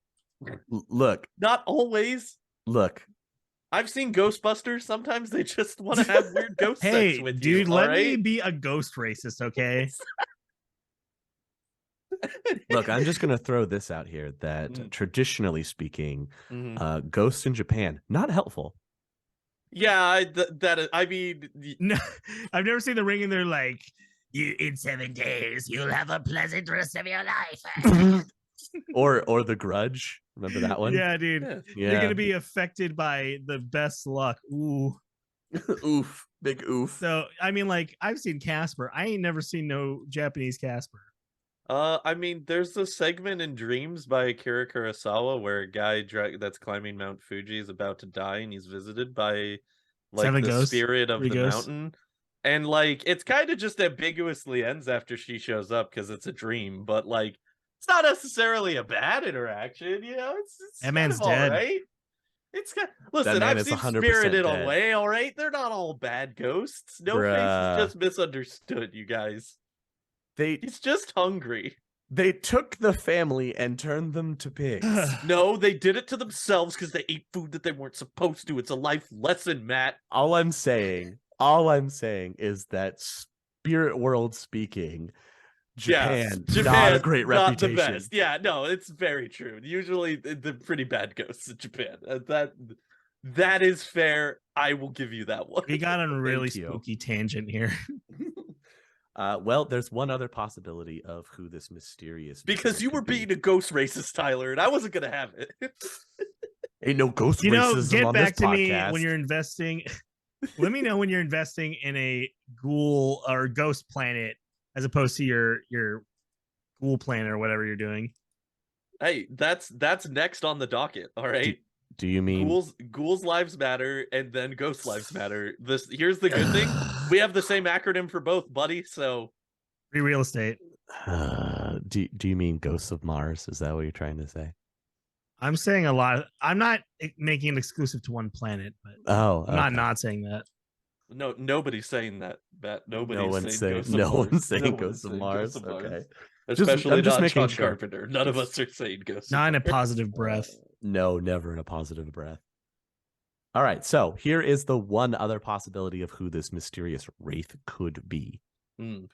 Look, Not always. look. I've seen Ghostbusters. Sometimes they just want to have weird ghost Hey, sex with dude, you. let all me right? be a ghost racist, okay? Look, I'm just going to throw this out here that traditionally speaking, ghosts in Japan, not helpful. Yeah, I mean, No, I've never seen The Ring, and they're like, "You in 7 days, you'll have a pleasant rest of your life." or The Grudge. Remember that one? Yeah, dude. yeah. You're gonna be affected by the best luck. Ooh. Oof. Big oof. So I mean, like, I've seen Casper. I ain't never seen no Japanese Casper. I mean, there's a segment in Dreams by Akira Kurosawa where a guy that's climbing Mount Fuji is about to die, and he's visited by like 7 the ghosts? spirit of 3 the ghosts? mountain, and like it's kind of just ambiguously ends after she shows up because it's a dream, but like it's not necessarily a bad interaction, you know. It's That man's kind of dead. all right. It's kind. Listen, man I've is seen 100% Spirited dead. Away. All right, they're not all bad ghosts. No Face Bruh. is just misunderstood, you guys. He's just hungry. They took the family and turned them to pigs. No, they did it to themselves because they ate food that they weren't supposed to. It's a life lesson, Matt. All I'm saying is that spirit world speaking, Japan, not a great reputation. Not the best. Yeah, no, it's very true. Usually, the pretty bad ghosts in Japan. That is fair. I will give you that one. We got on a really Thank you. spooky tangent here. Well, there's one other possibility of who this mysterious because visitor you were could be. being a ghost racist, Tyler, and I wasn't gonna have it. Ain't no ghost You know, racism get on back this to me podcast. when you're investing. Let me know when you're investing in a ghoul or ghost planet as opposed to your ghoul planet or whatever you're doing. Hey, that's next on the docket. All right. Do you mean ghouls lives matter and then ghost lives matter? Here's the good thing. We have the same acronym for both, buddy. So Free real estate. do you mean Ghosts of Mars? Is that what you're trying to say? I'm saying a lot. I'm not making it exclusive to one planet, but I'm not saying that. No, nobody's saying that. No one's saying Ghosts of Mars. Okay. Especially I'm just not making John sure. Carpenter. None of us are saying Ghosts. Not in a positive breath. No, never in a positive breath. All right, so here is the one other possibility of who this mysterious wraith could be. Mm.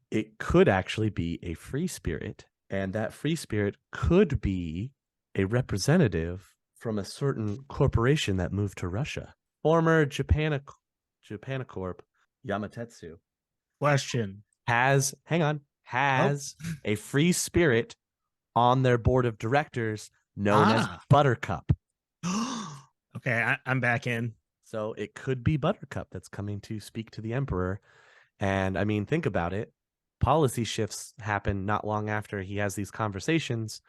It could actually be a free spirit, and that free spirit could be a representative from a certain corporation that moved to Russia. Former Japanicorp Yamatetsu Question. has a free spirit on their board of directors known as Buttercup. Okay, I'm back in. So it could be Buttercup that's coming to speak to the Emperor. And I mean, think about it. Policy shifts happen not long after he has these conversations.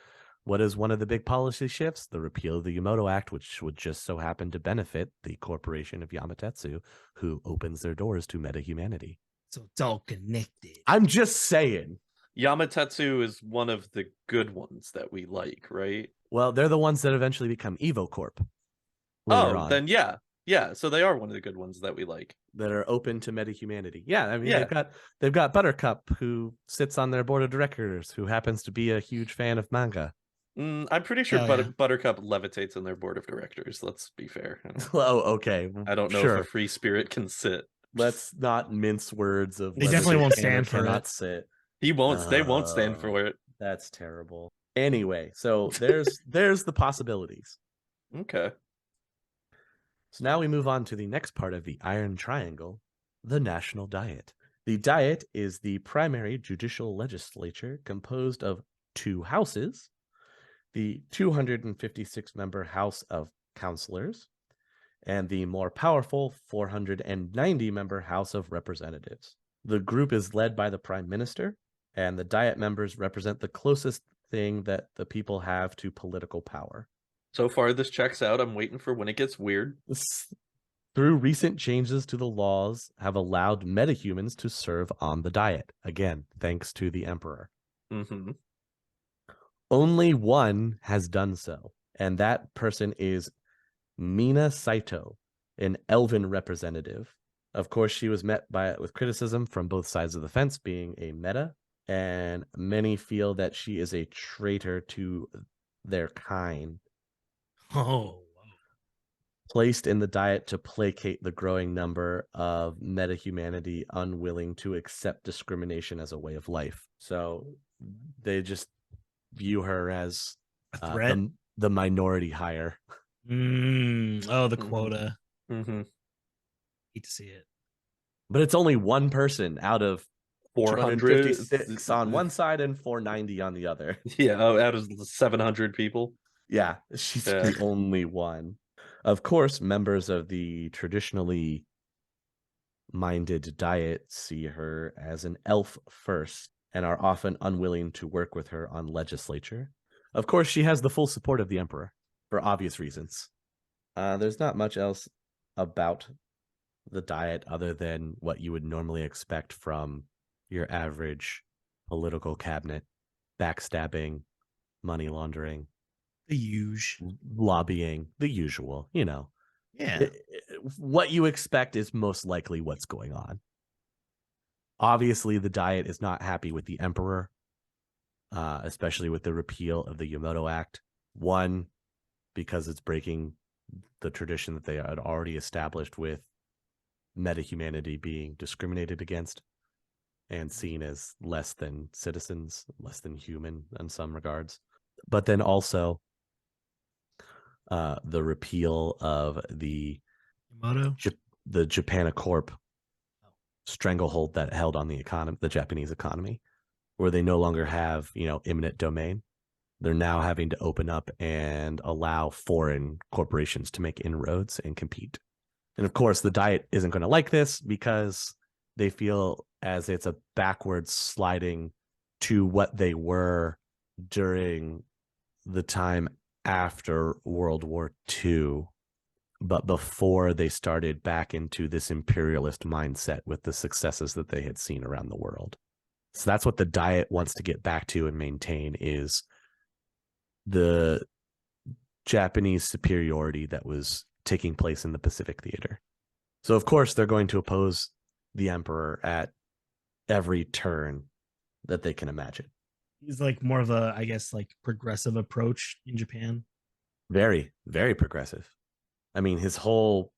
What is one of the big policy shifts? The repeal of the Yamato Act, which would just so happen to benefit the corporation of Yamatetsu, who opens their doors to meta-humanity. So it's all connected. I'm just saying. Yamatetsu is one of the good ones that we like, right? Well, they're the ones that eventually become EvoCorp. Then yeah. Yeah, so they are one of the good ones that we like. That are open to meta-humanity. Yeah, I mean, they've got Buttercup, who sits on their board of directors, who happens to be a huge fan of manga. I'm pretty sure Buttercup levitates in their board of directors. Let's be fair. Oh, okay. I don't know if a free spirit can sit. Let's not mince words of. They definitely won't stand for it. Sit. He won't. They won't stand for it. That's terrible. Anyway, so there's the possibilities. Okay. So now we move on to the next part of the Iron Triangle, the National Diet. The Diet is the primary judicial legislature composed of two houses, the 256-member House of Councilors, and the more powerful 490-member House of Representatives. The group is led by the Prime Minister, and the Diet members represent the closest thing that the people have to political power. So far, this checks out. I'm waiting for when it gets weird. Through recent changes to the laws have allowed metahumans to serve on the Diet. Again, thanks to the Emperor. Mm-hmm. Only one has done so, and that person is Mina Saito, an elven representative. Of course, she was met with criticism from both sides of the fence, being a meta, and many feel that she is a traitor to their kind. Oh, Placed in the Diet to placate the growing number of meta-humanity unwilling to accept discrimination as a way of life. So they just view her as a threat. The minority hire. The quota. Mm-hmm. Hate to see it. But it's only one person out of 456 on one side and 490 on the other. Yeah, out of 700 people. Yeah, she's the only one. Of course, members of the traditionally minded Diet see her as an elf first and are often unwilling to work with her on legislature. Of course, she has the full support of the Emperor for obvious reasons. There's not much else about the Diet other than what you would normally expect from your average political cabinet: backstabbing, money laundering, the usual, lobbying, the usual, Yeah. What you expect is most likely what's going on. Obviously, the Diet is not happy with the Emperor, especially with the repeal of the Yamato Act. One, because it's breaking the tradition that they had already established with meta-humanity being discriminated against and seen as less than citizens, less than human in some regards. But then also the repeal of the Japanicorp stranglehold that held on the economy, the Japanese economy, where they no longer have, eminent domain. They're now having to open up and allow foreign corporations to make inroads and compete. And of course, the Diet isn't going to like this because they feel as it's a backwards sliding to what they were during the time after World War II, but before they started back into this imperialist mindset with the successes that they had seen around the world. So that's what the Diet wants to get back to and maintain, is the Japanese superiority that was taking place in the Pacific Theater. So of course they're going to oppose the Emperor at every turn that they can imagine. He's like more of a, I guess, like progressive approach in Japan. Very, very progressive. I mean, his whole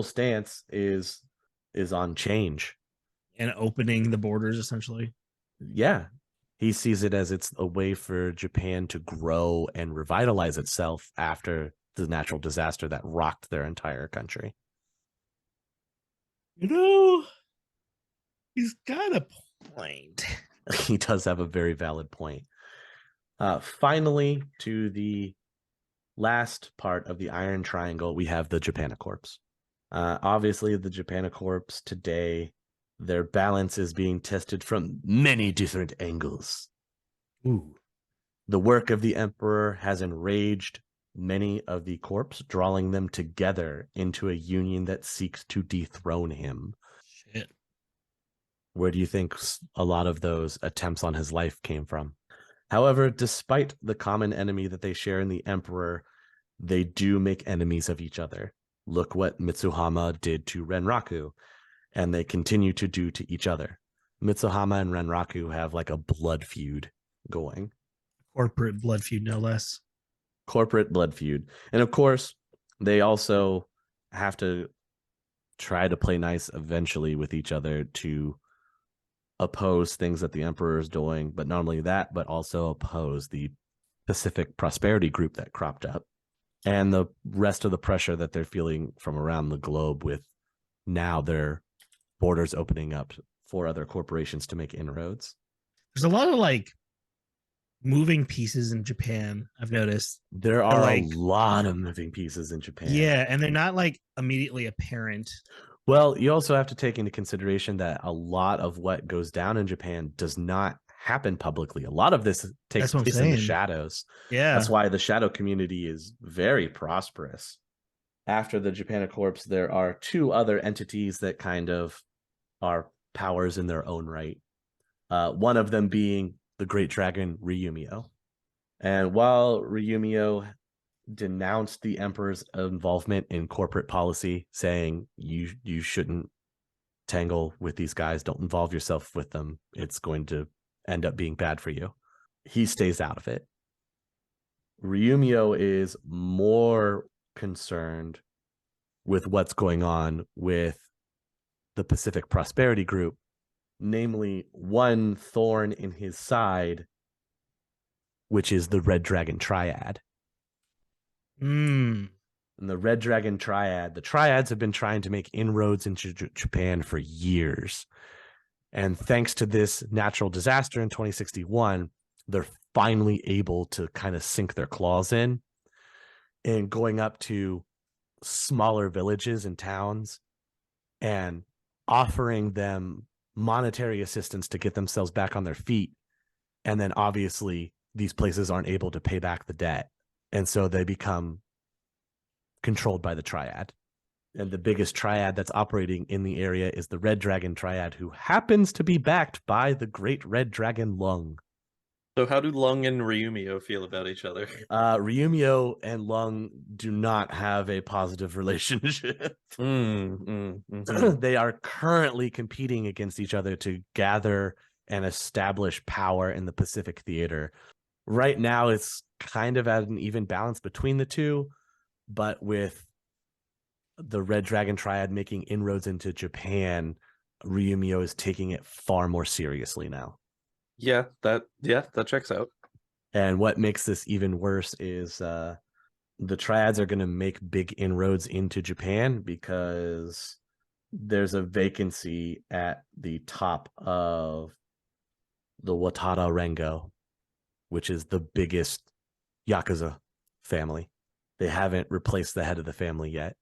stance is on change. And opening the borders, essentially. Yeah. He sees it as it's a way for Japan to grow and revitalize itself after the natural disaster that rocked their entire country. You know, he's got a point. He does have a very valid point. Finally, to the last part of the Iron Triangle, we have the Japanicorps. Obviously, the Japanicorps today, their balance is being tested from many different angles. Ooh. The work of the Emperor has enraged many of the corps, drawing them together into a union that seeks to dethrone him. Shit. Where do you think a lot of those attempts on his life came from? However, despite the common enemy that they share in the Emperor, they do make enemies of each other. Look what Mitsuhama did to Renraku, and they continue to do to each other. Mitsuhama and Renraku have like a blood feud going. Corporate blood feud, no less. Corporate blood feud. And of course, they also have to try to play nice eventually with each other to oppose things that the Emperor is doing, but not only that, but also oppose the Pacific Prosperity Group that cropped up and the rest of the pressure that they're feeling from around the globe with now their borders opening up for other corporations to make inroads. There's a lot of like moving pieces in Japan, I've noticed. There are like, a lot of moving pieces in Japan. Yeah, and they're not like immediately apparent. Well, you also have to take into consideration that a lot of what goes down in Japan does not happen publicly. A lot of this takes place in the shadows. Yeah. That's why the shadow community is very prosperous. After the Japanicorps, there are two other entities that kind of are powers in their own right. One of them being the great dragon Ryumio. And while Ryumio denounced the Emperor's involvement in corporate policy, saying you shouldn't tangle with these guys, don't involve yourself with them, it's going to end up being bad for you, he stays out of it. Ryumio is more concerned with what's going on with the Pacific Prosperity Group, namely one thorn in his side, which is the Red Dragon Triad. And the Red Dragon Triad, the Triads have been trying to make inroads into Japan for years. And thanks to this natural disaster in 2061, they're finally able to kind of sink their claws in and going up to smaller villages and towns and offering them monetary assistance to get themselves back on their feet. And then obviously these places aren't able to pay back the debt. And so they become controlled by the Triad. And the biggest Triad that's operating in the area is the Red Dragon Triad, who happens to be backed by the Great Red Dragon Lung. So how do Lung and Ryumio feel about each other? Ryumio and Lung do not have a positive relationship. They are currently competing against each other to gather and establish power in the Pacific Theater. Right now, it's kind of at an even balance between the two, but with the Red Dragon Triad making inroads into Japan, Ryumio is taking it far more seriously now. Yeah, that checks out. And what makes this even worse is the Triads are going to make big inroads into Japan because there's a vacancy at the top of the Watada Rengo, which is the biggest Yakuza family. They haven't replaced the head of the family yet.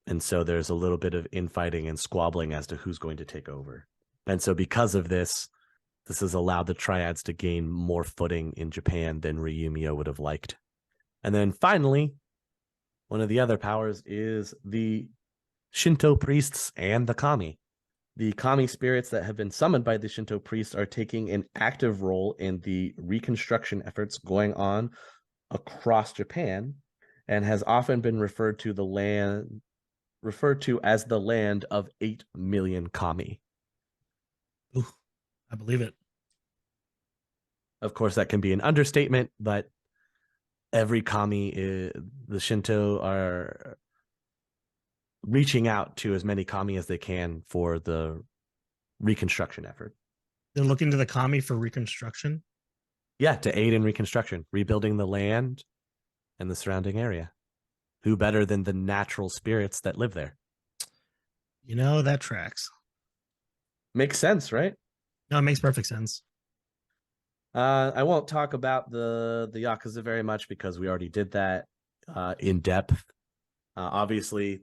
And so there's a little bit of infighting and squabbling as to who's going to take over. And so because of this has allowed the Triads to gain more footing in Japan than Ryumio would have liked. And then finally, one of the other powers is the Shinto priests and the Kami. The Kami spirits that have been summoned by the Shinto priests are taking an active role in the reconstruction efforts going on across Japan, and has often been referred to as the land of 8 million Kami. Ooh, I believe it. Of course, that can be an understatement, but every kami, the Shinto are reaching out to as many kami as they can for the reconstruction effort. They're looking to the kami for reconstruction. Yeah, to aid in reconstruction, rebuilding the land and the surrounding area. Who better than the natural spirits that live there? That tracks. Makes sense, right? No, it makes perfect sense. I won't talk about the Yakuza very much because we already did that in depth. Obviously,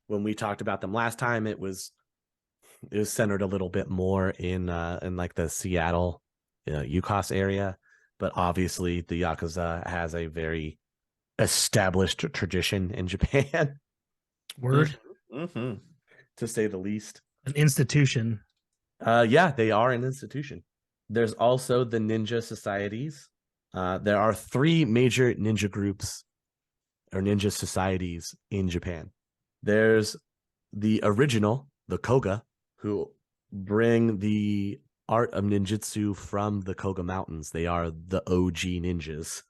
when we talked about them last time, it was centered a little bit more in like the Seattle, UCOS area. But obviously, the Yakuza has a very established tradition in Japan. Word. Mm-hmm. To say the least. An institution. Yeah, they are an institution. There's also the ninja societies. There are 3 major ninja groups or ninja societies in Japan. There's the original, the Koga, who bring the art of ninjutsu from the Koga Mountains. They are the OG ninjas.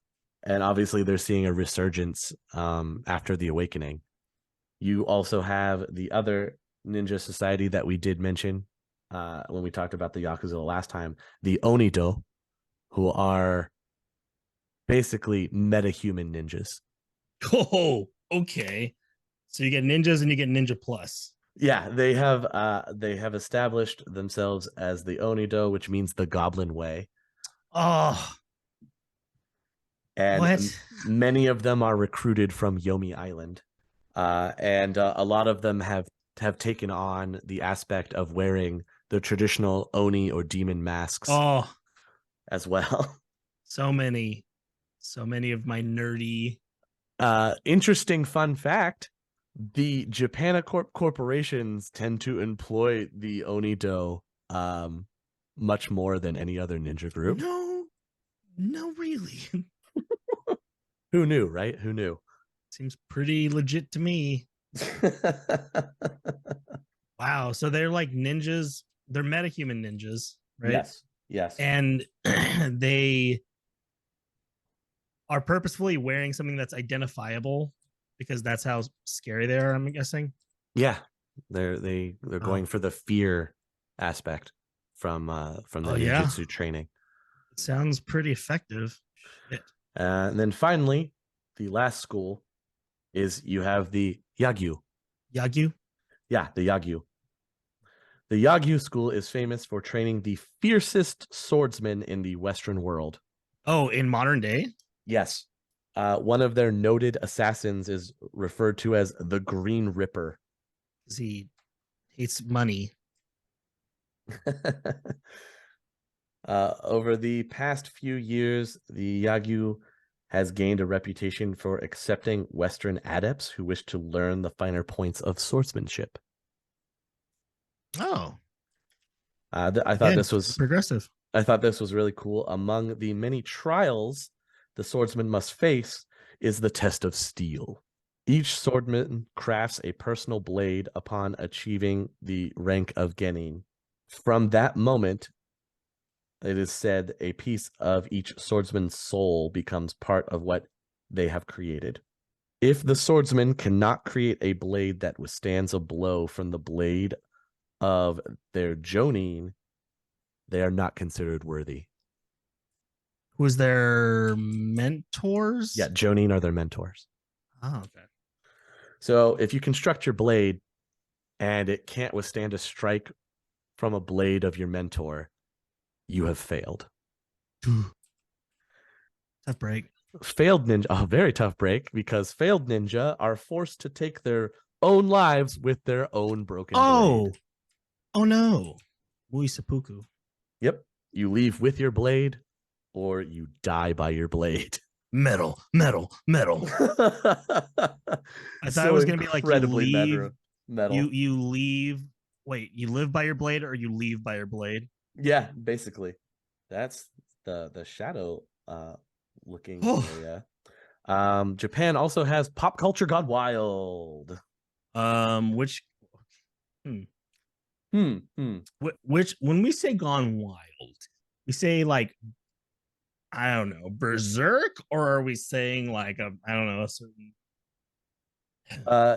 And obviously they're seeing a resurgence after the awakening. You also have the other ninja society that we did mention when we talked about the Yakuza last time, the Onido, who are basically metahuman ninjas. Oh, okay. So you get ninjas and you get ninja plus. Yeah, they have established themselves as the Onido, which means the Goblin Way. Oh, And what? many of them are recruited from Yomi Island. And a lot of them have taken on the aspect of wearing the traditional Oni or demon masks as well. So many of my nerdy. Interesting fun fact: the Japanicorp corporations tend to employ the Onido much more than any other ninja group. No, really. Who knew, right? Who knew? Seems pretty legit to me. Wow. So they're like ninjas. They're metahuman ninjas, right? Yes. And they are purposefully wearing something that's identifiable because that's how scary they are, I'm guessing. Yeah. They're going for the fear aspect from the ninjutsu training. It sounds pretty effective. Shit. And then finally, the last school is you have the Yagyu. Yagyu? Yeah, the Yagyu. The Yagyu school is famous for training the fiercest swordsmen in the Western world. Oh, in modern day? Yes. One of their noted assassins is referred to as the Green Ripper. He hates money. Over the past few years, the Yagyu has gained a reputation for accepting Western adepts who wish to learn the finer points of swordsmanship. Oh. I thought this was progressive. I thought this was really cool. Among the many trials the swordsman must face is the test of steel. Each swordsman crafts a personal blade upon achieving the rank of Genin. From that moment, it is said a piece of each swordsman's soul becomes part of what they have created. If the swordsman cannot create a blade that withstands a blow from the blade of their Jonin, they are not considered worthy. Who's their mentors? Yeah, Jonin are their mentors. Oh, okay. So if you construct your blade and it can't withstand a strike from a blade of your mentor, you have failed. Tough break. Failed ninja, a very tough break, because failed ninja are forced to take their own lives with their own broken blade. Oh no. Mui seppuku. Yep. You leave with your blade or you die by your blade. Metal. I thought it was going to be like you leave. Metal. You leave. Wait, you live by your blade or you leave by your blade? Yeah, basically. That's the shadow looking area. Japan also has pop culture gone wild. Which when we say gone wild, we say like I don't know, berserk, or are we saying like I don't know, a certain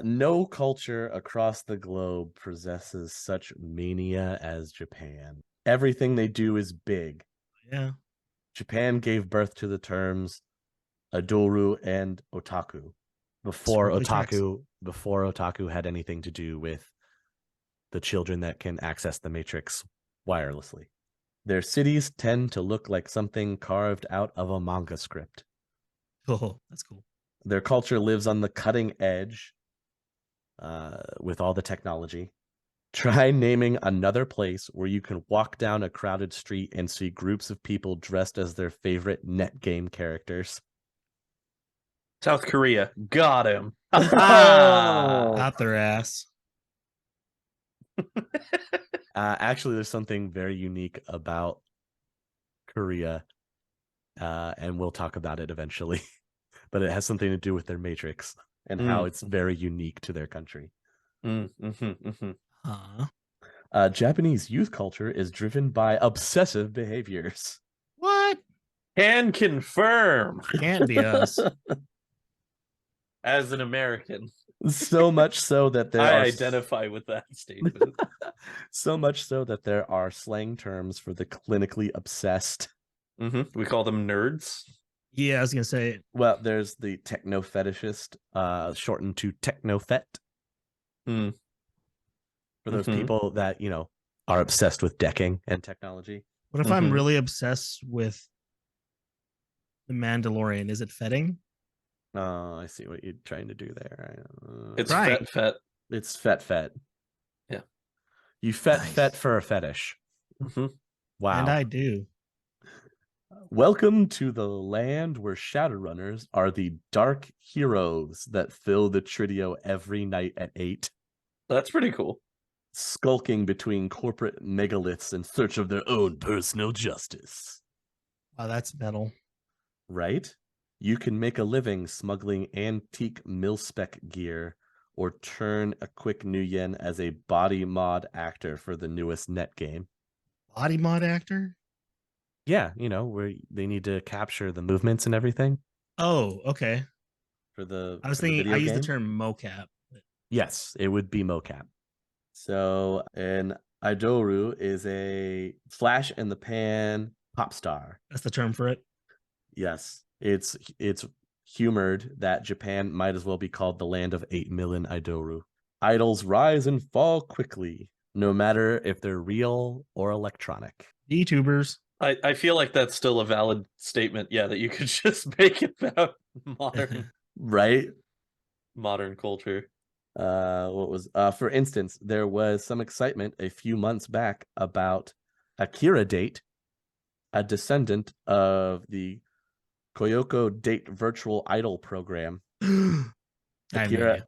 No culture across the globe possesses such mania as Japan. Everything they do is big. yeah. Japan gave birth to the terms adoru and otaku before Really tracks. otaku had anything to do with the children that can access the matrix wirelessly. Their cities tend to look like something carved out of a manga script. Oh, that's cool. Their culture lives on the cutting edge with all the technology. Try naming another place where you can walk down a crowded street and see groups of people dressed as their favorite net game characters. South Korea. Got him. Oh! Out their ass. Actually, there's something very unique about Korea, and we'll talk about it eventually. But it has something to do with their matrix and how it's very unique to their country. Japanese youth culture is driven by obsessive behaviors. What? Can confirm. Can't be us. As an American, So much so that there I are identify with that statement. so much so that there are slang terms for the clinically obsessed. We call them nerds. Yeah, I was gonna say. Well, there's the techno fetishist, shortened to technofet. For those people that, you know, are obsessed with decking and technology. What if I'm really obsessed with the Mandalorian? Is it fetting? I see what you're trying to do there. It's Right. fet. It's fet. Yeah. You fet Nice. for a fetish. Wow. And I do. Welcome to the land where Shadowrunners are the dark heroes that fill the Tridio every night at 8. That's pretty cool. Skulking between corporate megaliths in search of their own personal justice. Wow, that's metal. Right? You can make a living smuggling antique mil-spec gear or turn a quick new yen as a body mod actor for the newest net game. Body mod actor? Yeah, you know, where they need to capture the movements and everything. Oh, okay. For the I was thinking video I used game. the term mocap. Yes, it would be mocap. So an Idoru is a flash in the pan pop star. That's the term for it. Yes, it's humored that Japan might as well be called the land of 8 million Idoru. Idols rise and fall quickly, no matter if they're real or electronic. YouTubers. I feel like that's still a valid statement. Yeah, that you could just make about modern Right? modern culture. For instance, there was some excitement a few months back about Akira Date, a descendant of the Koyoko Date virtual idol program. Akira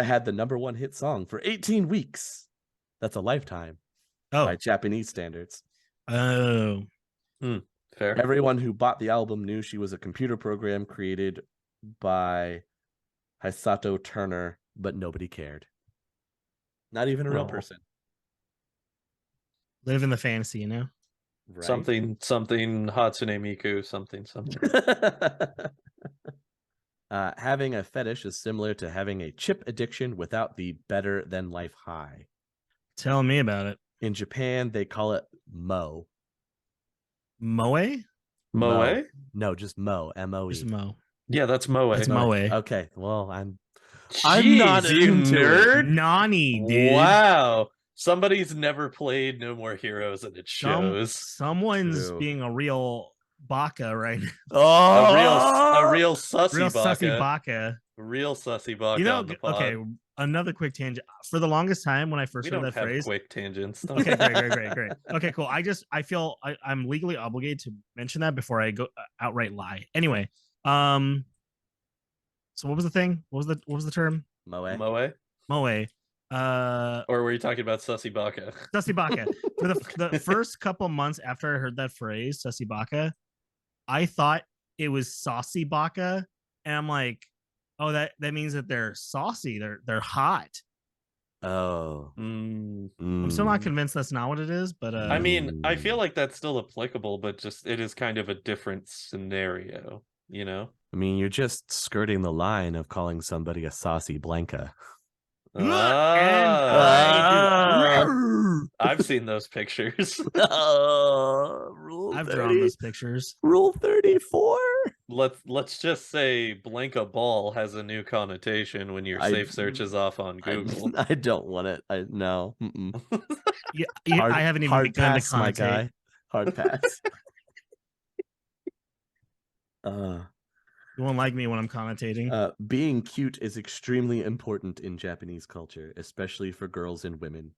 had the #1 hit song for 18 weeks. That's a lifetime by Japanese standards. Oh. Fair. Everyone who bought the album knew she was a computer program created by Hisato Turner, but nobody cared. Not even a real person. Live in the fantasy, you know? Right? Something Hatsune Miku, something. Having a fetish is similar to having a chip addiction without the better than life high. Tell me about it. In Japan, they call it Mo. Moe? Moe? No, just Mo. M-O-E. Just Mo. Yeah, that's Moe. That's Moe. Okay, well, I'm not you nerd. Nani, dude. Wow. Somebody's never played No More Heroes and it shows. Someone's being a real baka right now. Oh, a real sussy real baka. Sussy baka. Real sussy baka. You know, on the pod. okay, another quick tangent. For the longest time when I first heard that phrase. Quick tangents. Okay, great. Okay, cool. I feel I'm legally obligated to mention that before I go outright lie. Anyway, so what was the thing? What was the term? Moe. Or were you talking about Sussy Baka? Sussy Baka. For the first couple months after I heard that phrase, Sussy Baka, I thought it was Saucy Baka, and I'm like, oh, that means that they're saucy, they're hot. Oh. I'm still not convinced that's not what it is, but I mean, I feel like that's still applicable, but just it is kind of a different scenario, you know? I mean, you're just skirting the line of calling somebody a saucy Blanca. and I Ah! I've seen those pictures. Rule I've 30. drawn those pictures. Rule 34. Let's just say Blanca Ball has a new connotation when your I safe search is off on Google. I don't want it. No. Yeah, Hard, I haven't even hard begun pass, to my connotate. guy. Hard pass. You won't like me when I'm connotating. Being cute is extremely important in Japanese culture, especially for girls and women.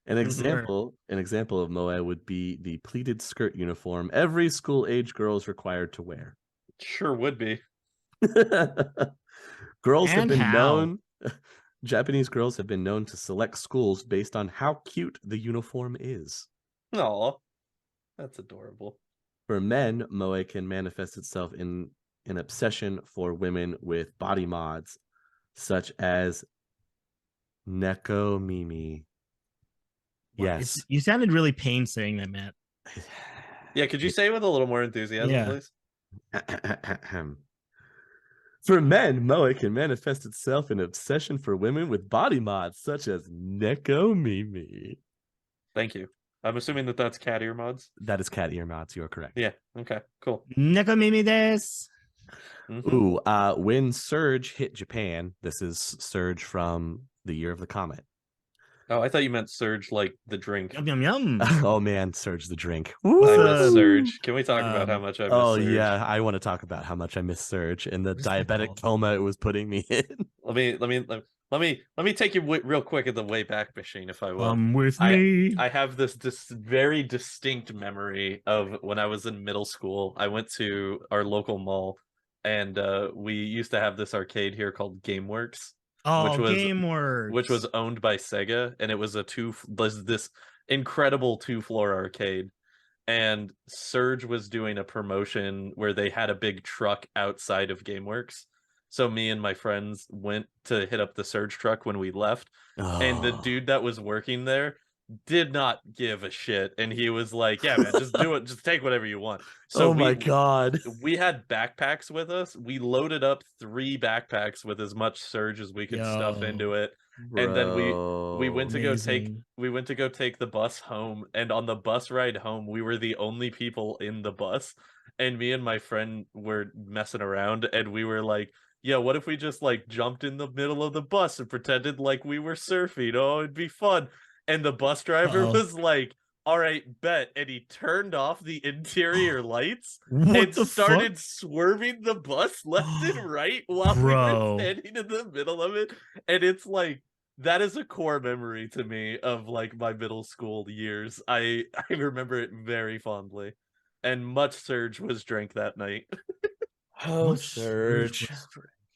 An example of moe would be the pleated skirt uniform every school-age girl is required to wear. Sure would be. Girls have And been how? known Japanese girls have been known to select schools based on how cute the uniform is. Aw, that's adorable. For men, moe can manifest itself in an obsession for women with body mods, such as Neko Mimi. Yes. You sounded really pained saying that, Matt. Yeah, could you say it with a little more enthusiasm, Yeah. please? For men, moe can manifest itself in obsession for women with body mods, such as Neko Mimi. Thank you. I'm assuming that that's cat ear mods. That is cat ear mods. You are correct. Yeah. Okay. Cool. Nekomimi desu. Ooh, when Surge hit Japan, this is Surge from the year of the comet. Oh, I thought you meant Surge like the drink. Yum yum yum. Oh man, Surge the drink. I miss Surge. Can we talk about how much I miss Surge? Yeah, I want to talk about how much I miss Surge and the diabetic coma it was putting me in. Let me take you real quick in the way back machine, if I will. With me. I have this very distinct memory of when I was in middle school. I went to our local mall, and we used to have this arcade here called GameWorks, Oh, GameWorks, which was owned by Sega, and it was this incredible 2-floor arcade. And Surge was doing a promotion where they had a big truck outside of GameWorks. So me and my friends went to hit up the Surge truck when we left, and the dude that was working there did not give a shit, and he was like, yeah man, just do it, just take whatever you want. So my god, we had backpacks with us. We loaded up 3 backpacks with as much Surge as we could stuff into it. bro. And then we went to Amazing. go take the bus home, and on the bus ride home we were the only people in the bus, and me and my friend were messing around, and we were like, yeah, what if we just like jumped in the middle of the bus and pretended like we were surfing? Oh, it'd be fun. And the bus driver was like, all right, bet. And he turned off the interior lights and started swerving the bus left and right while we were standing in the middle of it. And it's like, that is a core memory to me of like my middle school years. I remember it very fondly. And much Surge was drank that night. Surge.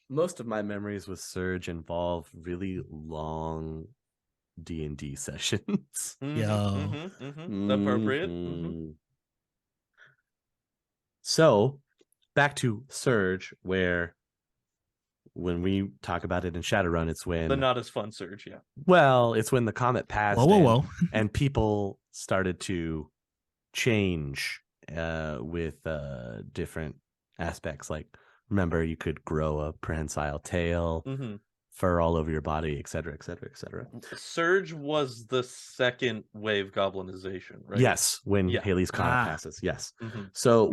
Most of my memories with Surge involve really long D&D sessions. Appropriate. So, back to Surge, where when we talk about it in Shadowrun, it's when the not as fun Surge, yeah. Well, it's when the comet passed and people started to change with different aspects. Like, remember, you could grow a prehensile tail, fur all over your body, etc., etc., etc. Surge was the second wave goblinization, right? Yes, when Haley's comet passes. Yes. So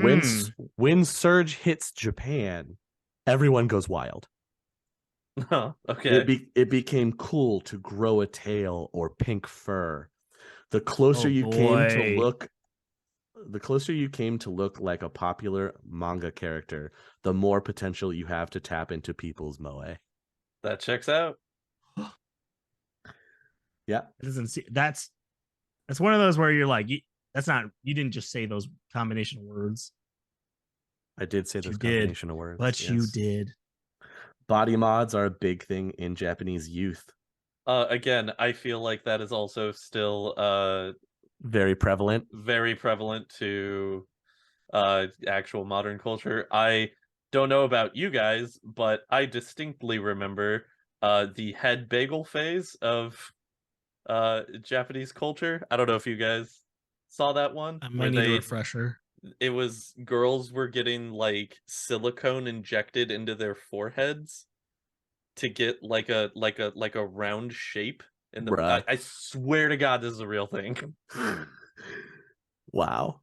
when Surge hits Japan, everyone goes wild. Oh, okay. It became cool to grow a tail or pink fur. The closer you came to look like a popular manga character, the more potential you have to tap into people's moe. That checks out. Yeah. It doesn't see that's one of those where you're like, you didn't just say those combination of words. I did say those combination of words. But you did. Body mods are a big thing in Japanese youth. Again, I feel like that is also still very prevalent to actual modern culture. I don't know about you guys, but I distinctly remember the head bagel phase of Japanese culture. I don't know if you guys saw that one I where might need a refresher. it was girls were getting like silicone injected into their foreheads to get like a round shape in the Bruh. I swear to God this is a real thing. Wow.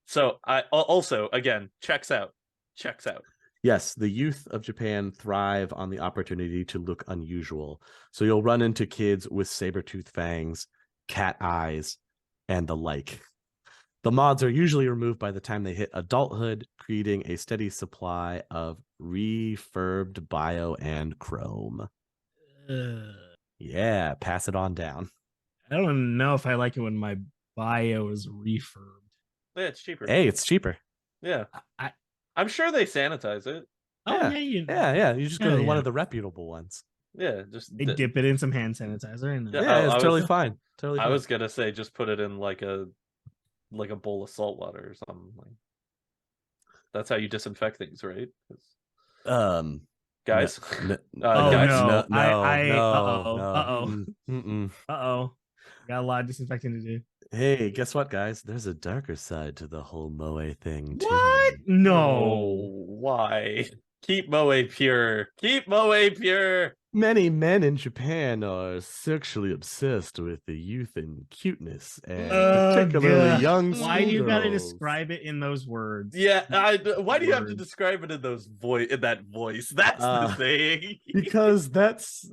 So I also again checks out. Yes, the youth of Japan thrive on the opportunity to look unusual. So you'll run into kids with saber-toothed fangs, cat eyes, and the like. The mods are usually removed by the time they hit adulthood, creating a steady supply of refurbed bio and chrome. Yeah, pass it on down. I don't know if I like it when my bio is refurbed. Yeah, it's cheaper. Hey, it's cheaper. Yeah. I I'm sure they sanitize it. Oh Yeah. Yeah. You just go to one of the reputable ones. Yeah, just they dip it in some hand sanitizer and Yeah, it's totally fine. Totally I fine. was gonna say just put it in like a bowl of salt water or something. Like that's how you disinfect things, right? Guys, guys, no. no. Got a lot of disinfecting to do. Hey, guess what, guys? There's a darker side to the whole Moe thing, too. What? No. Why? Keep Moe pure. Keep Moe pure. Many men in Japan are sexually obsessed with the youth and cuteness, and particularly young schoolgirls. Why do you gotta describe it in those words? Yeah, why do you have to describe it in that voice? That's the thing. Because that's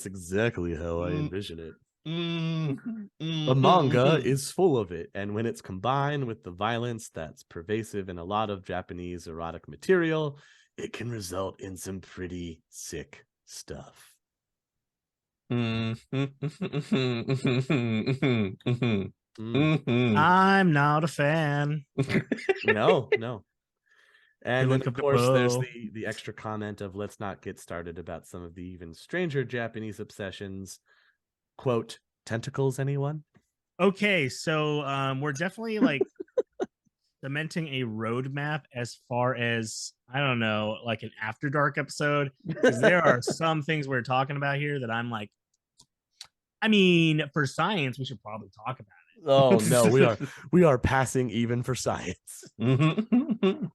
exactly how I envision it. The manga is full of it, and when it's combined with the violence that's pervasive in a lot of Japanese erotic material, it can result in some pretty sick stuff. I'm not a fan. No. And then, of course, there's the extra comment of let's not get started about some of the even stranger Japanese obsessions. Quote, tentacles, anyone? Okay, so we're definitely like cementing a roadmap as far as, I don't know, like an After Dark episode. Because there are some things we're talking about here that I'm like, I mean, for science, we should probably talk about it. Oh no, we are passing even for science. So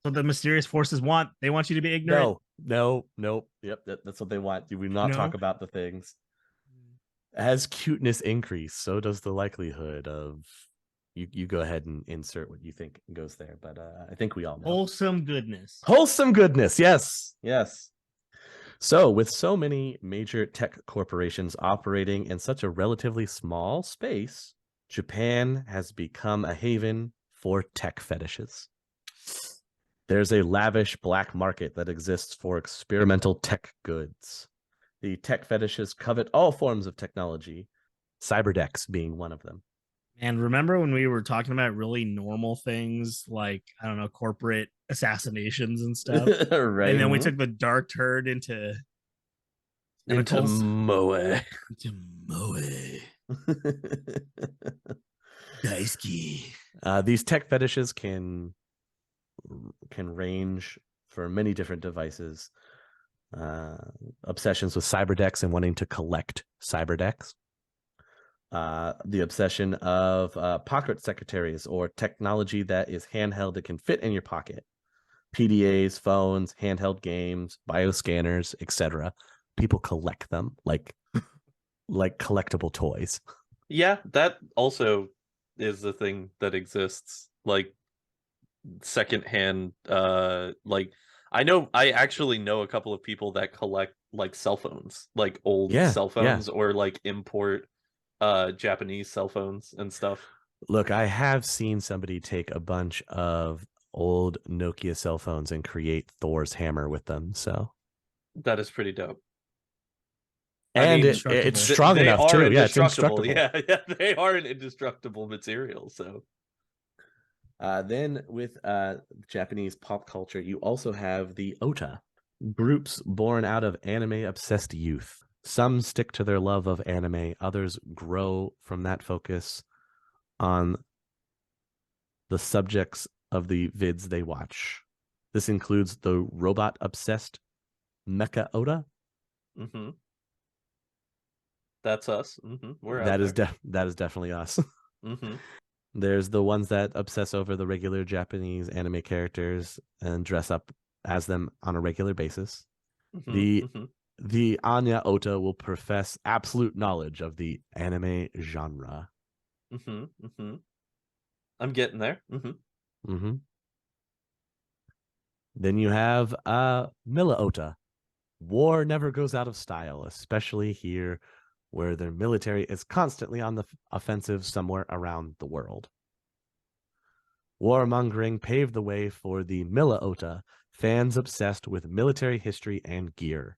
the mysterious forces want you to be ignorant. No. Yep, that's what they want. Do we not talk about the things? As cuteness increase, so does the likelihood of you go ahead and insert what you think goes there, but I think we all know. Wholesome goodness. Yes. So with so many major tech corporations operating in such a relatively small space, Japan has become a haven for tech fetishes. There's a lavish black market that exists for experimental tech goods. The tech fetishes covet all forms of technology, cyberdecks being one of them. And remember when we were talking about really normal things like, I don't know, corporate assassinations and stuff? Right. And then we took the dark turd into Moe. Daisuke. These tech fetishes can range for many different devices. Obsessions with cyberdecks and wanting to collect cyberdecks. The obsession of pocket secretaries or technology that is handheld that can fit in your pocket. PDAs, phones, handheld games, bioscanners, etc. People collect them like collectible toys. Yeah, that also is the thing that exists. Like secondhand, like I actually know a couple of people that collect like cell phones, like old cell phones or like import Japanese cell phones and stuff. Look, I have seen somebody take a bunch of old Nokia cell phones and create Thor's hammer with them, so that is pretty dope. And it's strong enough too. Yeah, it's indestructible. Yeah, they are an indestructible material. So then with Japanese pop culture, you also have the ota, groups born out of anime-obsessed youth. Some stick to their love of anime, others grow from that focus on the subjects of the vids they watch. This includes the robot-obsessed mecha ota, That's us. We're out That is there. that is definitely us. Mm-hmm. There's the ones that obsess over the regular Japanese anime characters and dress up as them on a regular basis. The Mm-hmm. the Anya Ota will profess absolute knowledge of the anime genre. Mm-hmm. Mm-hmm. I'm getting there. Mm-hmm. Mm-hmm. Then you have Mila Ota. War never goes out of style, especially here where their military is constantly on the offensive somewhere around the world. Warmongering paved the way for the Mila Ota, fans obsessed with military history and gear.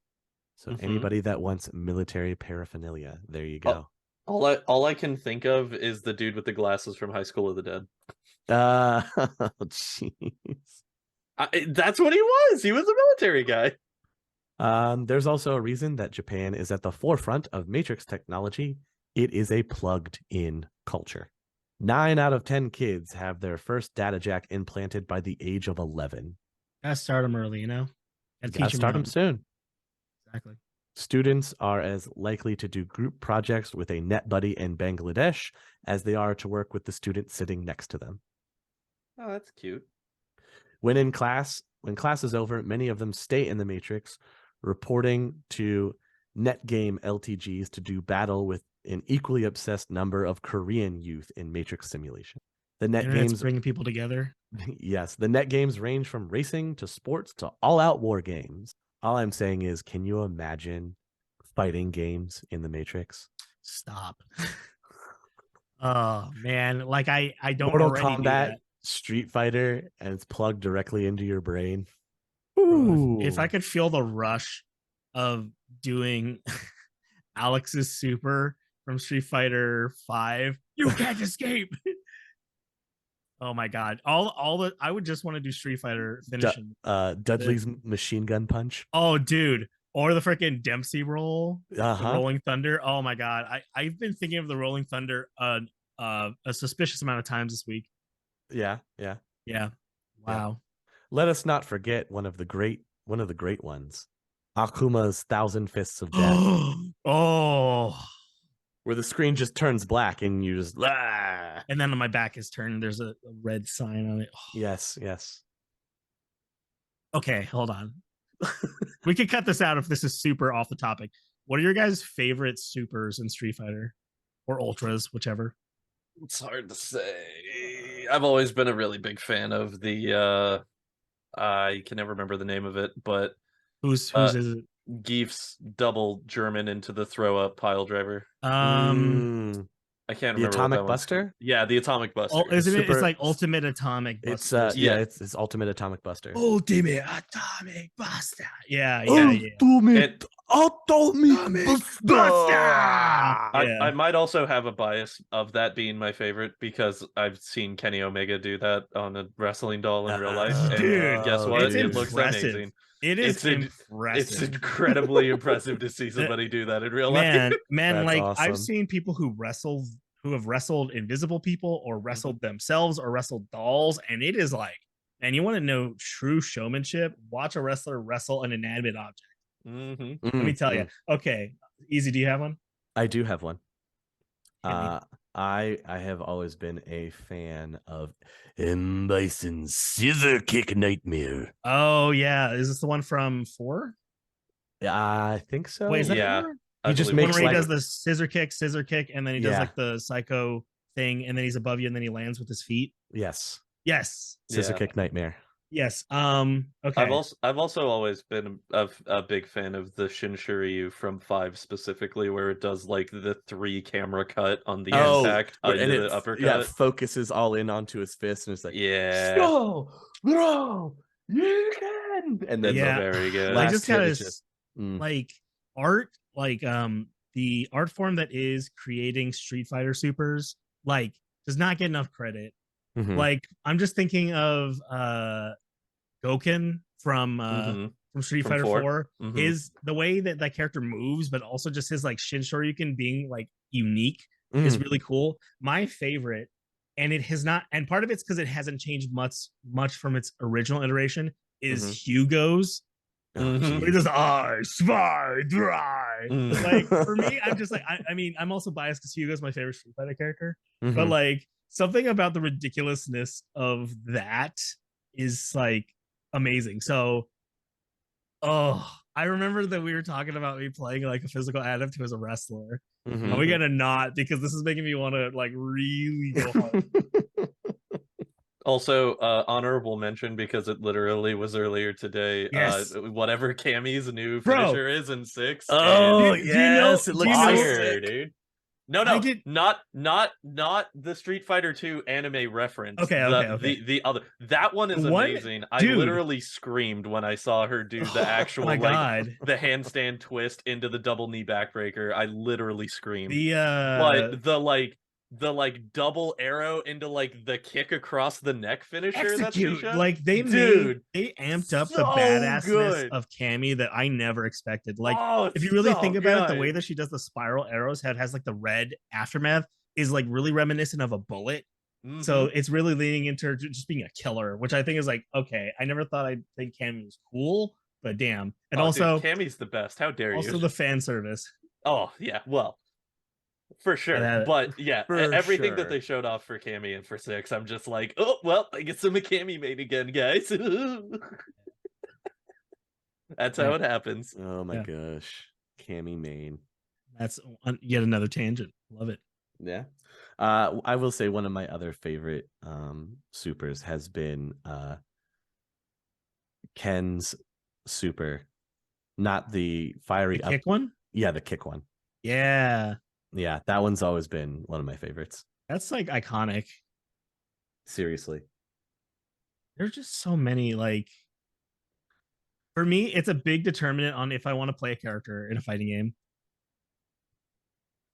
So Mm-hmm. anybody that wants military paraphernalia, there you Oh, go. all I can think of is the dude with the glasses from High School of the Dead. Jeez. That's what he was. He was a military guy. There's also a reason that Japan is at the forefront of Matrix technology. It is a plugged-in culture. 9 out of 10 kids have their first data jack implanted by the age of 11. Gotta start them early, you know. Gotta Gotta teach them start them young. soon. Exactly. Students are as likely to do group projects with a net buddy in Bangladesh as they are to work with the student sitting next to them. Oh, that's cute. When class is over, many of them stay in the Matrix, reporting to netgame LTGs to do battle with an equally obsessed number of Korean youth in Matrix simulation. The net Internet's games, bringing people together. yes, the net games range from racing to sports to all-out war games. All I'm saying is, can you imagine fighting games in the Matrix? Stop. Oh man, like I don't Mortal already do Kombat, that. Street Fighter, and it's plugged directly into your brain. Bro, if I Ooh. could feel the rush of doing Alex's super from Street Fighter 5, you can't escape. Oh my god. All the I would just want to do Street Fighter finishing. Dudley's machine gun punch. Oh dude. Or the freaking Dempsey roll, the Uh-huh. Rolling Thunder. Oh my god. I've been thinking of the Rolling Thunder a suspicious amount of times this week. Yeah, yeah, Yeah. yeah. Wow. Let us not forget one of the great ones. Akuma's Thousand Fists of Death, Oh. where the screen just turns black and you just ah! And then on my back is turned. There's a red sign on it. Oh. Yes, yes. Okay, hold on. We could cut this out if this is super off the topic. What are your guys' favorite supers in Street Fighter or ultras, whichever? It's hard to say. I've always been a really big fan of the I can never remember the name of it, but Who's uh is it? Geef's double German into the throw up pile driver. Um, Mm, I can't the remember what that Atomic one's called. Buster? Yeah, the Atomic Buster. isn't it? It's Super like Ultimate Atomic It's Buster. yeah, Yeah. it's Ultimate Atomic Buster. Ultimate Atomic Buster. Yeah, yeah, yeah. Ultimate Atomic Atomic Buster. I might also have a bias of that being my favorite because I've seen Kenny Omega do that on a wrestling doll in real life, and Dude, guess what? it's It looks impressive. amazing. It is It's impressive. incredibly impressive to see somebody do that in real life. Man, That's like awesome. I've seen people who have wrestled invisible people or wrestled themselves or wrestled dolls, and it is like, and you want to know true showmanship? Watch a wrestler wrestle an inanimate object. Let me tell you. Okay, Easy, do you have one? I do have one. Hit me. I have always been a fan of M. Bison's Scissor Kick Nightmare. Oh yeah, is this the one from 4? I think so. Wait, is that Yeah. 4? He just The one makes where he like does the scissor kick, and then he does Yeah. like the psycho thing, and then he's above you, and then he lands with his feet. yes, Yes. Scissor Yeah. Kick Nightmare. Yes. Okay. I've also always been a big fan of the Shinshiryu from 5 specifically, where it does like the 3 camera cut on the impact and into it the uppercut. yeah focuses all in onto his fist, and it's like Yeah. no, you can, and then It's Yeah. very good. I last just hit gotta is just like art, like the art form that is creating Street Fighter supers, like does not get enough credit. mhm. Like I'm just thinking of Goken from Street From Fighter 4. 4. His the way that that character moves, but also just his like Shin Shoryuken being like unique is really cool. My favorite, and it has not, and part of it's because it hasn't changed much from its original iteration, is Hugo's Mhm. He just I spy dry. Mm. Like for me, I'm just like I mean I'm also biased because Hugo's my favorite Street Fighter character, but Mhm. like something about the ridiculousness of that is like amazing. So I remember that we were talking about me playing like a physical adept who was a wrestler. Mhm. Are we gonna not? Because this is making me want to like really go hard. Also, honorable mention because it literally was earlier today. Yes. Whatever Cammy's new Bro. finisher is in 6. Oh Do you know- yes, it do looks you know- so Fire, sick. dude. No, I did- not the Street Fighter 2 anime reference. Okay, okay. The other that one is One- amazing. I dude. literally screamed when I saw her do the actual Oh my like God. the handstand twist into the double knee backbreaker. I literally screamed. The But the like double arrow into like the kick across the neck finisher that she execute showed. like they Dude, amped up the so badassness good. of Cammy that I never expected. Like Oh, if you really so think about it, the good. way that she does the spiral arrows head has like the red aftermath is like really reminiscent of a bullet. Mhm. So it's really leaning into her just being a killer, which I think is like okay. I never thought I'd think Cammy was cool, but damn. And also, dude, Cammy's the best. How dare you? also the fan service. Oh yeah, well, for sure. But yeah, For everything that sure. they showed off for Cammy and for 6, I'm just like, oh well, I get some Cammy made again, guys. That's how it happens. Oh my Yeah. gosh, Cammy main. That's yet another tangent. Love it. Yeah. I will say one of my other favorite supers has been Ken's super, not the fiery The kick one? Yeah, the kick one. Yeah. Yeah, that one's always been one of my favorites. That's like iconic. Seriously. There's just so many like for me, it's a big determinant on if I want to play a character in a fighting game.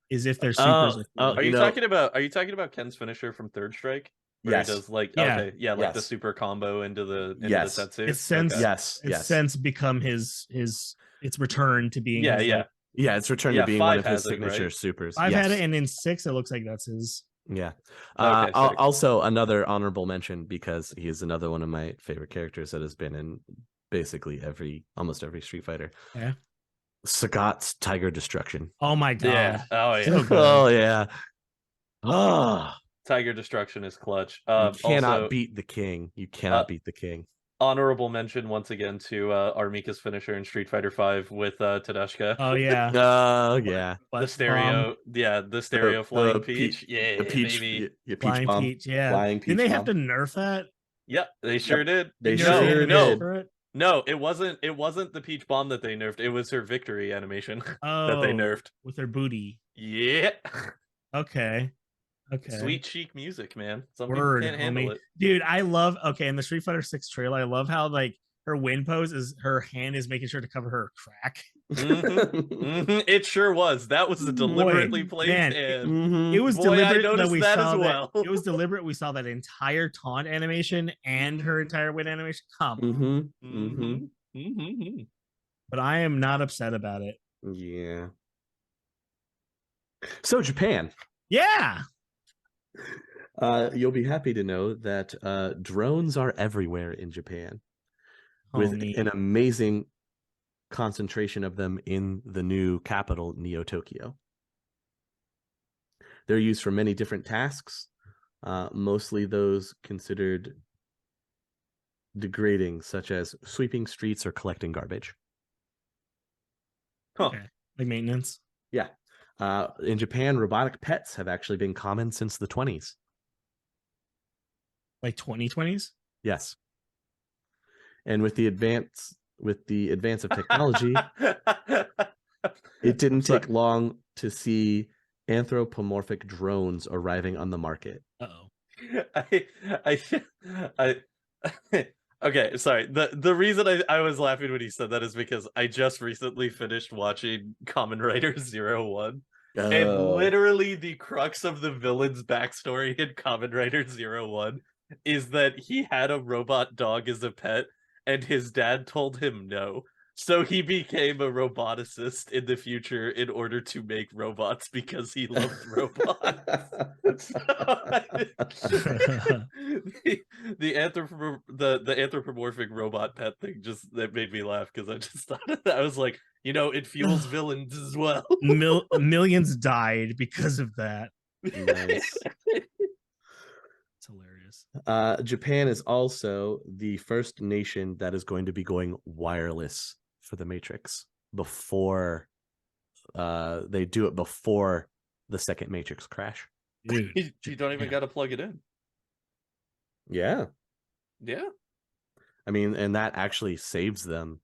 Is if their supers are cool. Are you talking about Ken's finisher from Third Strike? Where Yes. he does like Yeah. okay, yeah, like the Yes. super combo into the Yes. Tetsu. It's since Okay. Yes. it's Yes. since become his its return to being Yeah, his, yeah. like, Yeah, it's returned Yeah, to being one 5 of his has it, signature right? supers. I've Yes. had it, and in 6 it looks like that's his. Yeah. Okay, sick. Also another honorable mention because he is another one of my favorite characters that has been in basically almost every Street Fighter. Yeah. Sagat's Tiger Destruction. Oh my god. Yeah. Oh yeah. So good. Oh yeah. Oh, Tiger Destruction is clutch. you cannot Also, beat the king. You cannot beat the king. honorable mention once again to Armika's finisher in Street Fighter 5 with Tedeshka. Oh yeah. Oh yeah. The stereo, the stereo flying peach. Yeah, the peach, baby. Peach Flying bomb. Peach, yeah. Flying Didn't they peach have to bomb. nerf that? Yep, they sure did. They Did you sure see no, animation no, for it? no, it wasn't the peach bomb that they nerfed. It was her victory animation that they Oh, nerfed. with her booty. Yeah. Okay. Okay. Sweet chic music, man. Some Word, people can't handle homie. it. Dude, I love in the Street Fighter 6 trailer, I love how like her win pose is her hand is making sure to cover her crack. It sure was. That was a deliberately placed man, hand. It was Boy, I deliberate that noticed we that saw as well. that. It was deliberate. We saw that entire taunt animation and her entire win animation. Come on. But I am not upset about it. Yeah. So Japan. Yeah. You'll be happy to know that drones are everywhere in Japan, with Homie. an amazing concentration of them in the new capital, Neo Tokyo. They're used for many different tasks, mostly those considered degrading, such as sweeping streets or collecting garbage. Huh. Okay. Like maintenance. Yeah. In Japan, robotic pets have actually been common since the 20s. Like 2020s? Yes. And with the advance of technology, it didn't take long to see anthropomorphic drones arriving on the market. Uh-oh. Okay, sorry. The reason I was laughing when he said that is because I just recently finished watching Kamen Rider 01. And literally the crux of the villain's backstory in Kamen Rider 01 is that he had a robot dog as a pet and his dad told him no. So he became a roboticist in the future in order to make robots because he loved robots. The anthropomorphic robot pet thing just that made me laugh because I just thought I was like, it fuels villains as well. Millions died because of that. Nice. It's hilarious. Japan is also the first nation that is going to be going wireless for the Matrix before they do it before the second Matrix crash. Dude, You don't even got to plug it in. Yeah. Yeah. I mean, and that actually saves them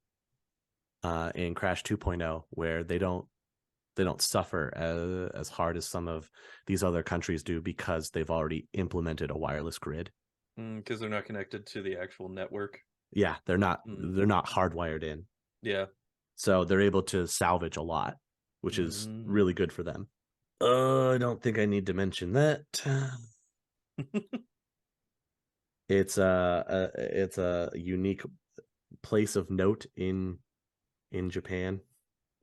in Crash 2.0, where they don't suffer as hard as some of these other countries do because they've already implemented a wireless grid. Because they're not connected to the actual network. Yeah, they're not hardwired in. Yeah. So they're able to salvage a lot, which is really good for them. I don't think I need to mention that. It's a unique place of note in Japan.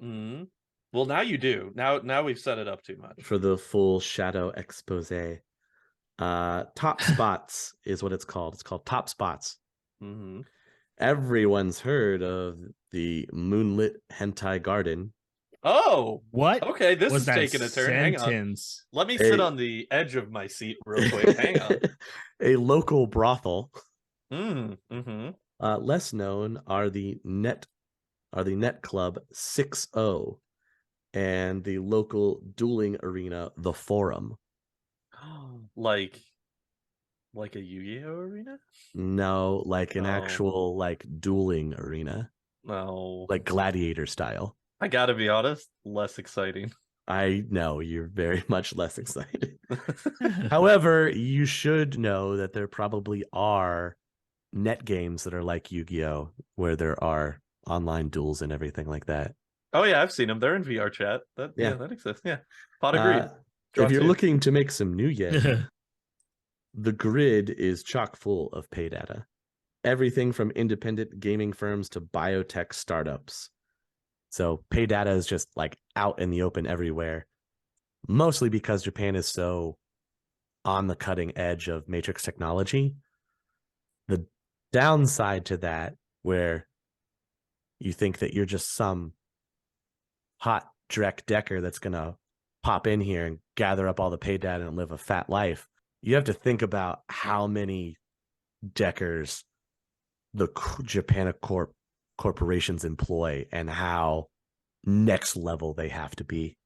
Well, now you do. Now we've set it up too much. For the full shadow expose. Top Spots is what it's called. It's called Top Spots. Everyone's heard of the moonlit hentai garden. Oh, what? Okay, this was is that taking a turn. Hang on. Let me sit on the edge of my seat real quick. Hang on. A local brothel. Mm-hmm. Less known are the net club 6-0 and the local dueling arena, the Forum. Like a Yu-Gi-Oh arena? No, like an actual like dueling arena. No. Like gladiator style. I gotta be honest, less exciting. I know you're very much less excited. However, you should know that there probably are net games that are like Yu-Gi-Oh, where there are online duels and everything like that. Oh yeah, I've seen them. They're in VR chat. That exists. Yeah. Pot agreed. If you're looking to make some new yen, the grid is chock full of pay data. Everything from independent gaming firms to biotech startups. So pay data is just like out in the open everywhere, mostly because Japan is so on the cutting edge of matrix technology. The downside to that, where you think that you're just some hot Drek Decker that's going to pop in here and gather up all the pay data and live a fat life, you have to think about how many Deckers the Japan corporations employ and how next level they have to be.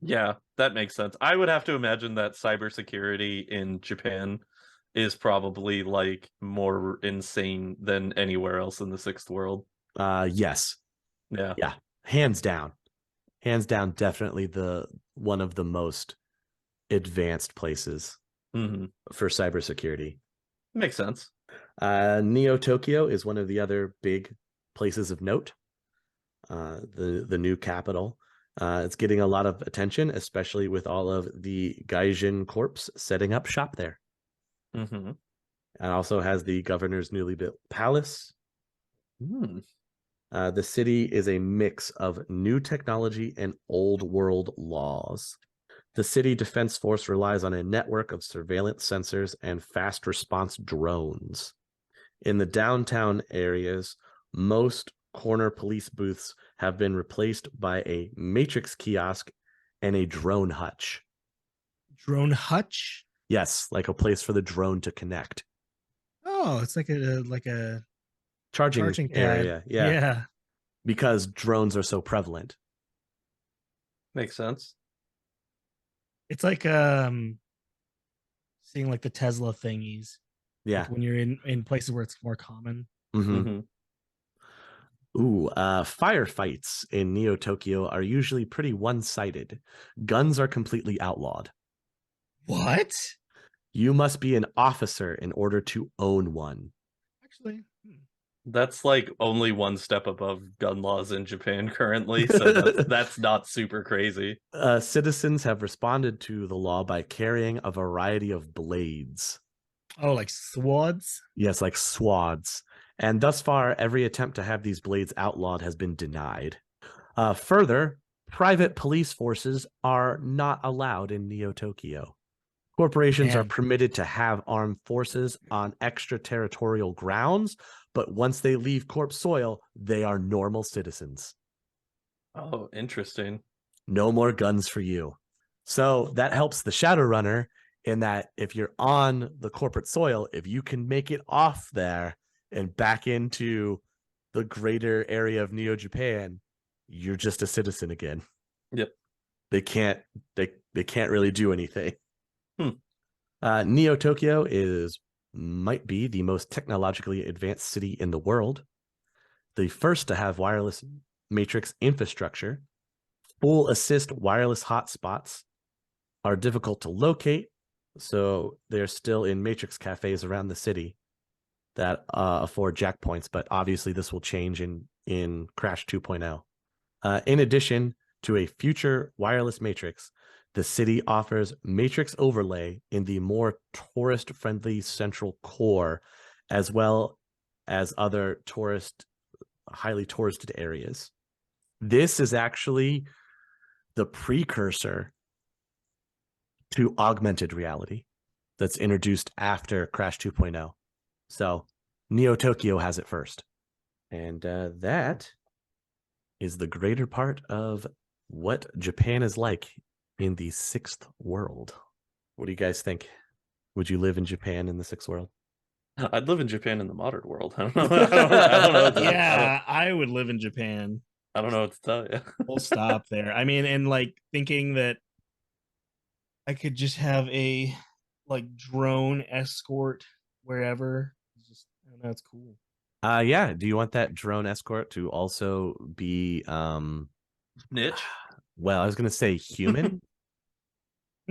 Yeah, that makes sense. I would have to imagine that cybersecurity in Japan is probably like more insane than anywhere else in the sixth world. Yes. Yeah. Hands down, definitely one of the most advanced places for cybersecurity. Makes sense. Neo Tokyo is one of the other big places of note. The new capital. It's getting a lot of attention, especially with all of the Gaijin corps setting up shop there. It also has the governor's newly built palace. The city is a mix of new technology and old world laws. The city defense force relies on a network of surveillance sensors and fast response drones. In the downtown areas, most corner police booths have been replaced by a matrix kiosk and a drone hutch. Drone hutch? Yes, like a place for the drone to connect. Oh, it's like a charging area. Yeah. Because drones are so prevalent. Makes sense. It's like seeing like the Tesla thingies. Yeah. Like when you're in places where it's more common. Ooh, firefights in Neo Tokyo are usually pretty one-sided. Guns are completely outlawed. What? You must be an officer in order to own one. Actually, that's like only one step above gun laws in Japan currently, so that's not super crazy. Citizens have responded to the law by carrying a variety of blades. Oh, like swords? Yes, like swads. And thus far, every attempt to have these blades outlawed has been denied. Further, private police forces are not allowed in Neo Tokyo. Corporations are permitted to have armed forces on extraterritorial grounds, but once they leave corp soil, they are normal citizens. Oh, interesting. No more guns for you. So that helps the Shadowrunner in that if you're on the corporate soil, if you can make it off there and back into the greater area of Neo Japan, you're just a citizen again. Yep. They can't really do anything. Hmm. Neo Tokyo might be the most technologically advanced city in the world, the first to have wireless matrix infrastructure. Full assist wireless hotspots are difficult to locate, so they're still in matrix cafes around the city that afford jack points, but obviously this will change in Crash 2.0. In addition to a future wireless matrix, the city offers matrix overlay in the more tourist-friendly central core, as well as other highly touristed areas. This is actually the precursor to augmented reality that's introduced after Crash 2.0. So Neo Tokyo has it first. And that is the greater part of what Japan is like in the sixth world. What do you guys think? Would you live in Japan in the sixth world? I'd live in Japan in the modern world. I don't know. I don't know what to, Yeah, I would live in Japan. I don't know what to tell you. We'll stop there. I mean, and like thinking that I could just have a like drone escort wherever. Just I don't know, it's cool. Yeah. Do you want that drone escort to also be Niche? well, I was gonna say human.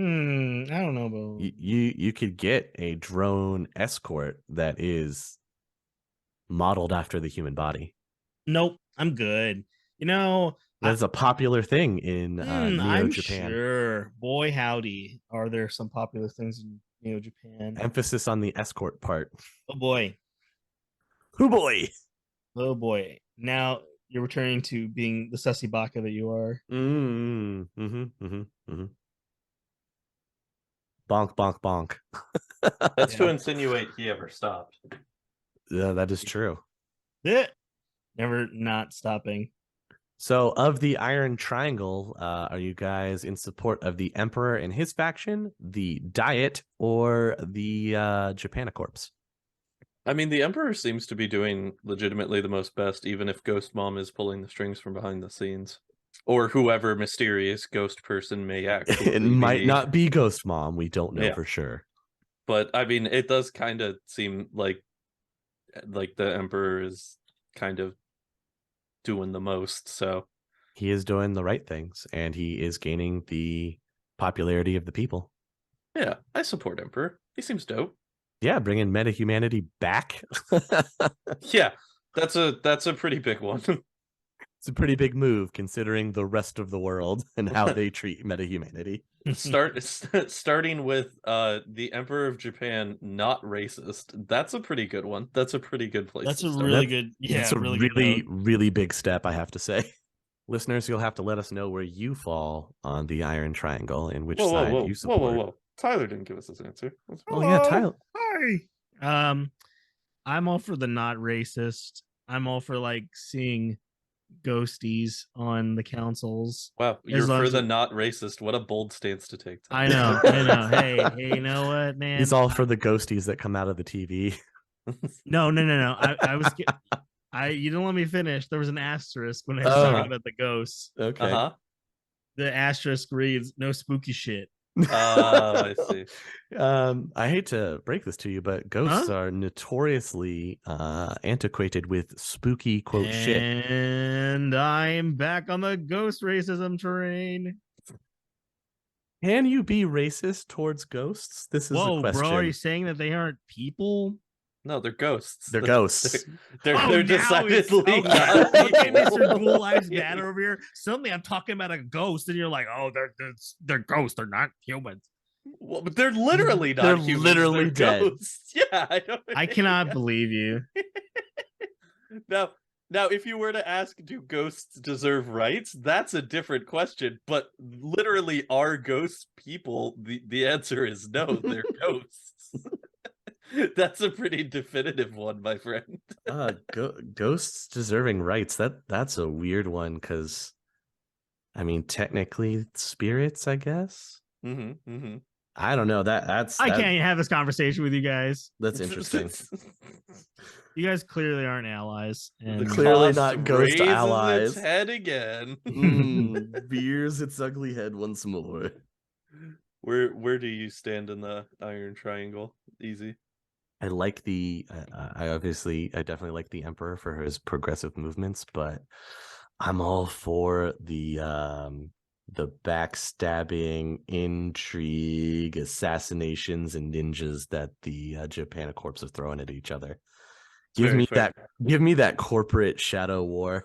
I don't know about You could get a drone escort that is modeled after the human body. Nope, I'm good. You know, That's a popular thing in Neo I'm Japan. sure. Boy, howdy, are there some popular things in Neo Japan? Emphasis on the escort part. Oh boy, Oh boy. oh boy. Now you're returning to being the sussy baka that you are. Bonk, bonk, bonk. That's to Yeah. insinuate he ever stopped. Yeah, that is true. Never not stopping. So, of the Iron Triangle, are you guys in support of the Emperor and his faction, the Diet, or the Japanicorps? I mean, the Emperor seems to be doing legitimately the most best, even if Ghost Mom is pulling the strings from behind the scenes. Or whoever mysterious ghost person may actually It might not be Ghost Mom. We don't know for sure. But I mean, it does kind of seem like the Emperor is kind of doing the most, so he is doing the right things, and he is gaining the popularity of the people. Yeah, I support Emperor. He seems dope. Yeah, bringing meta humanity back. Yeah, that's a pretty big one. It's a pretty big move considering the rest of the world and how they treat meta humanity. Starting with the Emperor of Japan not racist. That's a pretty good one. That's a pretty good place. That's to a start. really good, yeah, it's a really, really big step, I have to say. Listeners, you'll have to let us know where you fall on the Iron Triangle and which side you support. Whoa. Tyler didn't give us his answer. Oh yeah, Tyler. Hi. I'm all for the not racist. I'm all for like seeing ghosties on the councils. Wow, you're for the not racist. What a bold stance to take, Tyler. I know. Hey, you know what, man? He's all for the ghosties that come out of the TV. No. I was you didn't let me finish. There was an asterisk when I was talking about the ghosts. Okay. The asterisk reads no spooky shit. I see. I hate to break this to you, but ghosts are notoriously antiquated with spooky quote shit. And I'm back on the ghost racism train. Can you be racist towards ghosts? This is a question. Bro, are you saying that they aren't people? No, they're ghosts. They're ghosts. They're decidedly not people. Okay, Mr. Ghoul Lives Matter over here. Suddenly I'm talking about a ghost, and you're like, oh, they're ghosts. They're not humans. Well, but they're literally not they're humans. Literally they're dead. Ghosts. Yeah, I cannot believe you. Now, if you were to ask, do ghosts deserve rights? That's a different question. But literally, are ghosts people? The answer is no. They're ghosts. That's a pretty definitive one, my friend. Ghosts deserving rights. That's a weird one because I mean, technically spirits, I guess. I don't know. I can't have this conversation with you guys. That's interesting. You guys clearly aren't allies. The And Clearly cost not ghost raises allies. its head again. Rears its ugly head once more. Where do you stand in the Iron Triangle? Easy. I like I definitely like the Emperor for his progressive movements, but I'm all for the backstabbing, intrigue, assassinations, and ninjas that the Japanocorps are throwing at each other. Give me that corporate shadow war.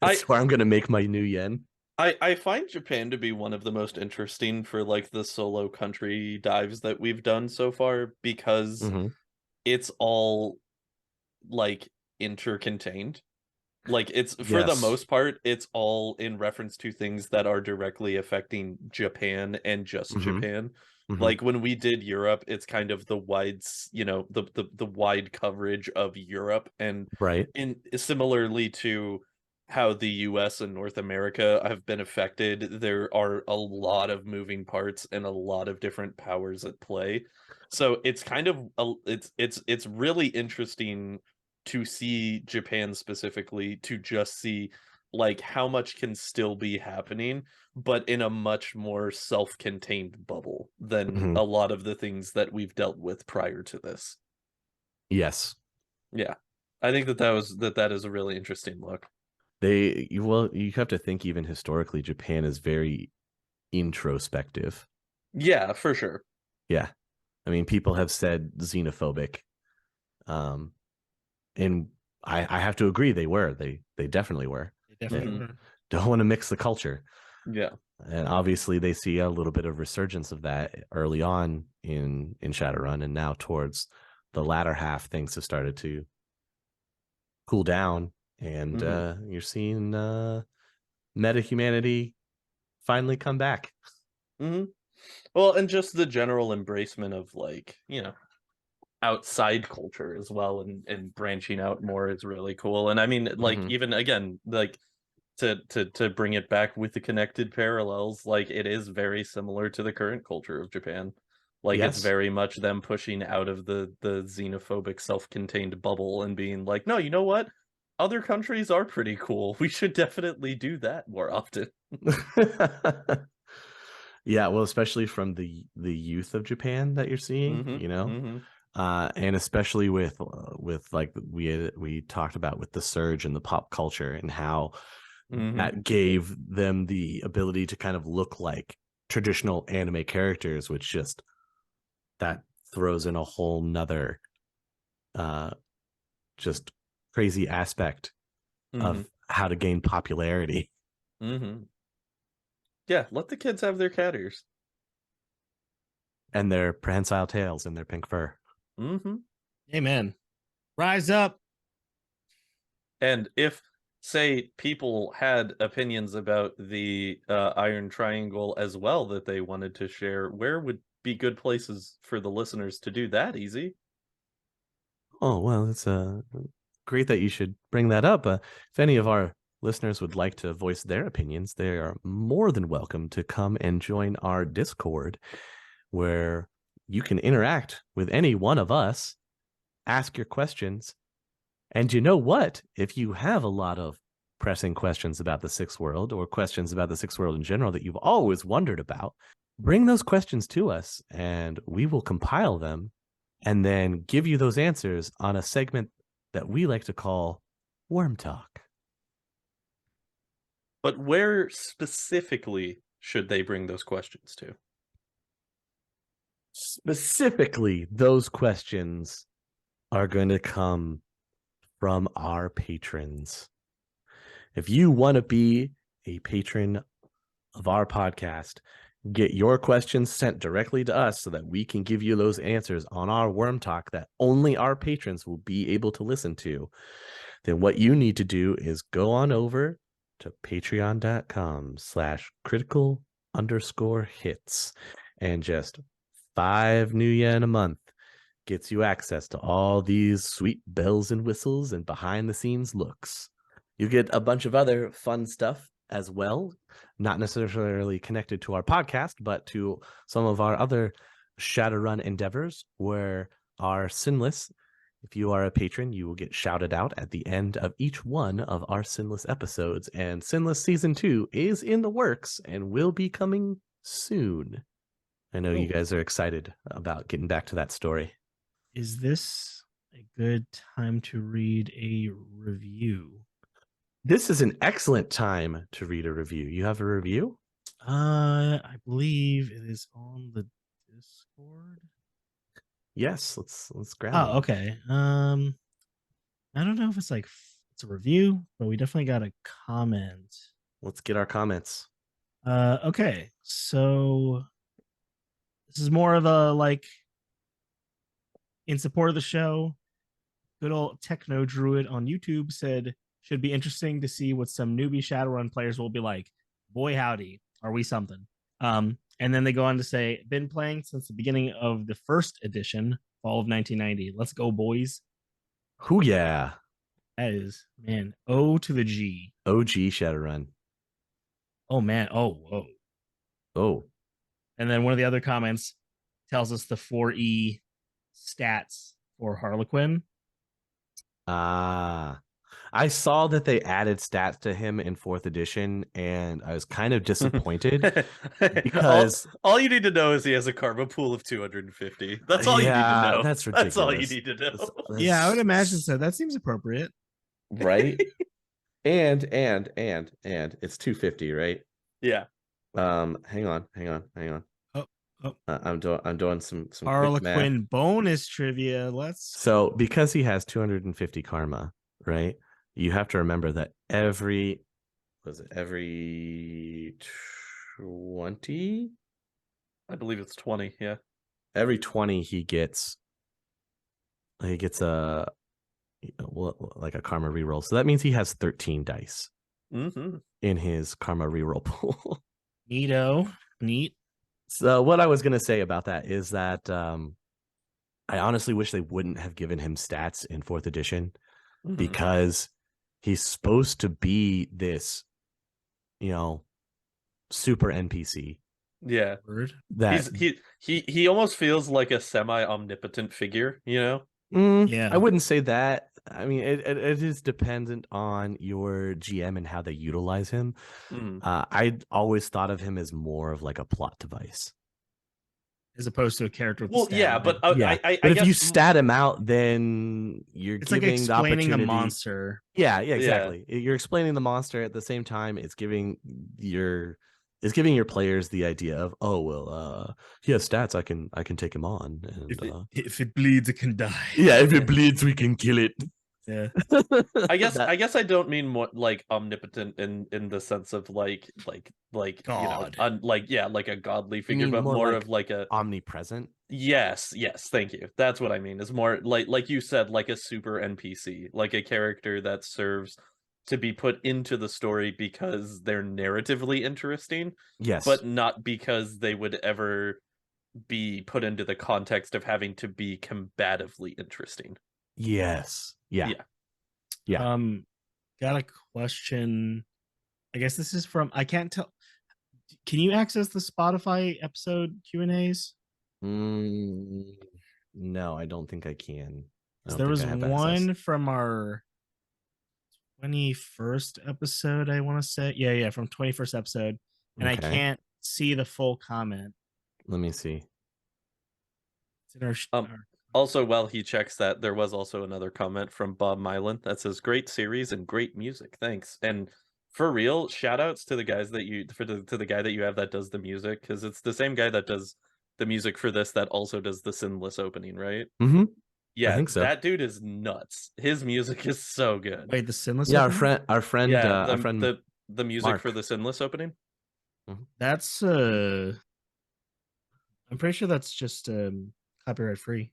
That's where I'm gonna make my new yen. I find Japan to be one of the most interesting for like the solo country dives that we've done so far because it's all like intercontained. Like it's for the most part, it's all in reference to things that are directly affecting Japan and just Japan. Like when we did Europe, it's kind of the the wide coverage of Europe, and similarly to how the US and North America have been affected, there are a lot of moving parts and a lot of different powers at play. So it's kind of it's really interesting to see Japan specifically, to just see like how much can still be happening, but in a much more self-contained bubble than a lot of the things that we've dealt with prior to this. Yes. Yeah. I think that is a really interesting look. You have to think even historically, Japan is very introspective. Yeah, for sure. Yeah. I mean, people have said xenophobic. And I have to agree they were. They definitely were. They definitely were. Don't want to mix the culture. Yeah. And obviously they see a little bit of resurgence of that early on in Shadowrun, and now towards the latter half things have started to cool down, and you're seeing meta humanity finally come back. Well, and just the general embracement of like, outside culture as well, and branching out more is really cool. And I mean, like even again, like to bring it back with the connected parallels, like it is very similar to the current culture of Japan. Like it's very much them pushing out of the xenophobic self-contained bubble and being like, no, you know what? Other countries are pretty cool. We should definitely do that more often. Yeah, well, especially from the youth of Japan that you're seeing, and especially with like we talked about with the surge in the pop culture and how that gave them the ability to kind of look like traditional anime characters, which just that throws in a whole nother just crazy aspect of how to gain popularity. Yeah, let the kids have their cat ears. And their prehensile tails and their pink fur. Amen. Rise up. And if, say, people had opinions about the Iron Triangle as well that they wanted to share, where would be good places for the listeners to do that, Easy? Oh, well, it's great that you should bring that up. If any of our listeners would like to voice their opinions, they are more than welcome to come and join our Discord, where you can interact with any one of us, ask your questions. And you know what? If you have a lot of pressing questions about the Sixth World, or questions about the Sixth World in general that you've always wondered about, bring those questions to us and we will compile them and then give you those answers on a segment that we like to call Worm Talk. But where specifically should they bring those questions to? Specifically, those questions are going to come from our patrons. If you want to be a patron of our podcast, get your questions sent directly to us so that we can give you those answers on our Worm Talk that only our patrons will be able to listen to. then what you need to do is go on over to patreon.com/critical_hits, and just 5 new yen a month gets you access to all these sweet bells and whistles and behind the scenes looks. You get a bunch of other fun stuff as well, not necessarily connected to our podcast, but to some of our other Shadowrun endeavors, where our Sinless, if you are a patron, you will get shouted out at the end of each one of our Sinless episodes. And Sinless Season 2 is in the works and will be coming soon. I know you guys are excited about getting back to that story. Is this a good time to read a review? This is an excellent time to read a review. You have a review? I believe it is on the Discord. Yes, let's grab Oh, it. okay. I don't know if it's like it's a review, but we definitely got a comment. Let's get our comments. Okay. So this is more of a like in support of the show. Good old Techno Druid on YouTube said, should be interesting to see what some newbie Shadowrun players will be like. Boy, howdy, are we something? And then they go on to say, been playing since the beginning of the first edition, fall of 1990. Let's go, boys. Who yeah. That is, man, O to the G. OG Shadowrun. Oh, man. Oh, whoa. Oh. And then one of the other comments tells us the 4E stats for Harlequin. I saw that they added stats to him in 4th edition, and I was kind of disappointed because all you need to know is he has a karma pool of 250. That's all you need to know. That's ridiculous. That's all you need to know. Yeah, I would imagine so. That seems appropriate. Right? and it's 250, right? Yeah. Hang on. I'm doing some quick math. Harlequin bonus trivia. So because he has 250 karma, right? You have to remember that every 20? I believe it's 20, yeah. Every 20 he gets a like a karma reroll. So that means he has 13 dice in his karma reroll pool. Neato. Neat. So what I was going to say about that is that I honestly wish they wouldn't have given him stats in 4th edition because he's supposed to be this, super NPC. Yeah. That he almost feels like a semi-omnipotent figure, Yeah. I wouldn't say that. I mean, it is dependent on your GM and how they utilize him. I always thought of him as more of like a plot device, as opposed to a character. Well, yeah, but I but if guess you stat him out, then you're it's giving like explaining the a opportunity. monster. Yeah, exactly. You're explaining the monster at the same time. It's giving your players the idea of, oh well, he has stats. I can take him on. And if it bleeds, it can die. Yeah, if it bleeds, we can kill it. Yeah. I guess I don't mean more like omnipotent in the sense of like God. like a godly figure, but more of like a omnipresent. Yes, thank you. That's what I mean. Is more like you said, like a super NPC, like a character that serves to be put into the story because they're narratively interesting. Yes. But not because they would ever be put into the context of having to be combatively interesting. Yes. Yeah. Got a question. I guess this is from, I can't tell. Can you access the Spotify episode Q&As? No, I don't think I can. There was one from our 21st episode, I want to say. Yeah, from 21st episode. And I can't see the full comment. Let me see. It's in our also, while he checks that, there was also another comment from Bob Mylan that says, "Great series and great music, thanks." And for real, shout outs to the guys that to the guy that you have that does the music, because it's the same guy that does the music for this that also does the Sinless opening, right? Yeah, I think so. That dude is nuts. His music is so good. Wait, the Sinless? Yeah, opening? our friend, the music Mark. for the Sinless opening. That's I'm pretty sure that's just copyright free.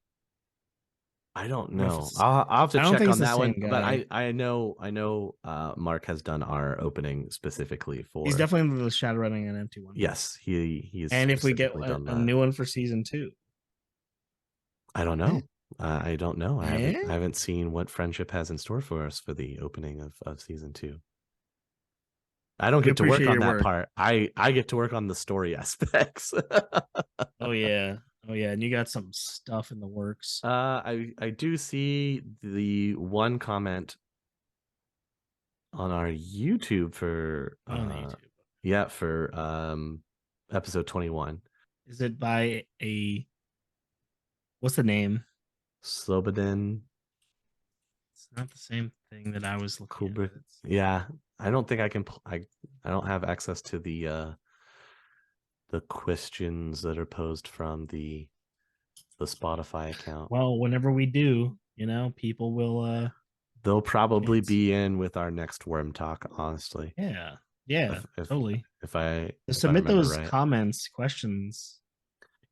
I don't don't know if know. it's the same I'll have to I don't check think on it's the that one. same But guy. I know Mark has done our opening specifically for. He's definitely the Shadowrunning and empty one. Yes, he's And if we get specifically done a that. new one for season 2, I don't know. I don't know. I Eh? haven't seen what Friendship has in store for us for the opening of season 2. I don't We get to work appreciate on your that work. part. I get to work on the story aspects. Oh yeah, and you got some stuff in the works. I do see the one comment on our YouTube for On YouTube. yeah, for episode 21. Is it by a what's the name? Slobodan It's not the same thing that I was looking Kubrick. at. Yeah, I don't think I can. I don't have access to the questions that are posed from the Spotify account. Well, whenever we do, people will They'll probably it's- be in with our next Worm Talk, honestly. yeah, If totally. if I Submit remember those right. comments, questions.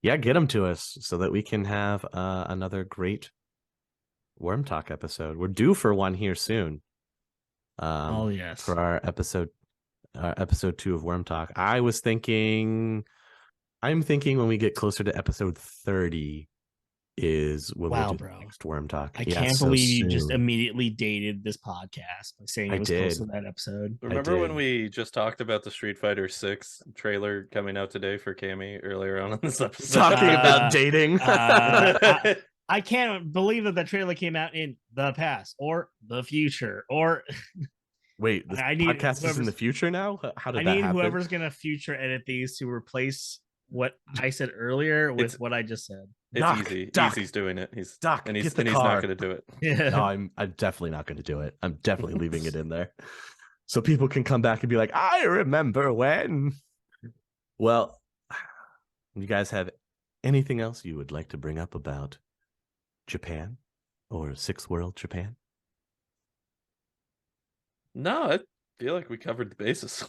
Yeah, get them to us so that we can have another great Worm Talk episode. We're due for one here soon. Oh yes. For our episode 2 of Worm Talk. I'm thinking when we get closer to episode 30 is when Wow, we'll do bro. the next Worm Talk. I Yeah, can't so believe you just soon. immediately dated this podcast by saying I it was close did. to that episode. Remember when did. we just talked about the Street Fighter 6 trailer coming out today for Cammy earlier on in this episode? Talking about dating. I can't believe that the trailer came out in the past or the future or Wait, this I need podcast is in whoever's- the future now? How did I that need happen? whoever's gonna future edit these to replace what I said earlier with what I just said. It's Doc, easy. Doc, Easy's doing it. He's Doc, and he's get the and he's car. not going to do it. Yeah. No, I'm definitely not going to do it. I'm definitely leaving it in there, so people can come back and be like, "I remember when." Well, you guys have anything else you would like to bring up about Japan or Sixth World Japan? No, I feel like we covered the bases.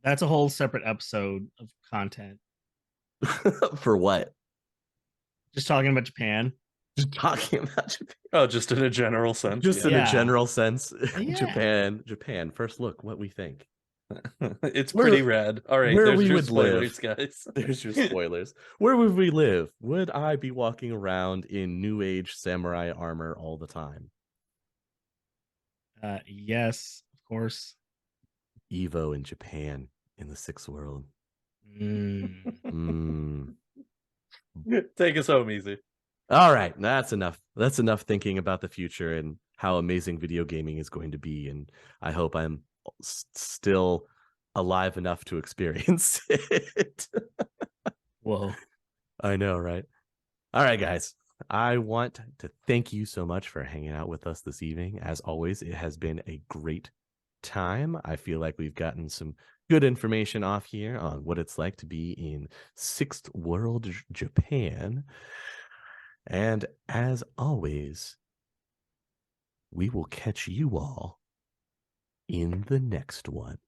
That's a whole separate episode of content. For what? Just talking about Japan. Just talking about Japan. Oh, just in a general sense. Just in a general sense. Yeah. Japan. First look, what we think. It's pretty rad. All right, where there's we your would spoilers, live. guys. There's your spoilers. Where would we live? Would I be walking around in New Age samurai armor all the time? Yes, of course. Evo in Japan in the Sixth World. Take us home, Easy. All right, that's enough. That's enough thinking about the future and how amazing video gaming is going to be. And I hope I'm still alive enough to experience it. Whoa. I know, right? All right, guys. I want to thank you so much for hanging out with us this evening. As always, it has been a great time. I feel like we've gotten some good information off here on what it's like to be in Sixth World Japan. And as always, we will catch you all in the next one.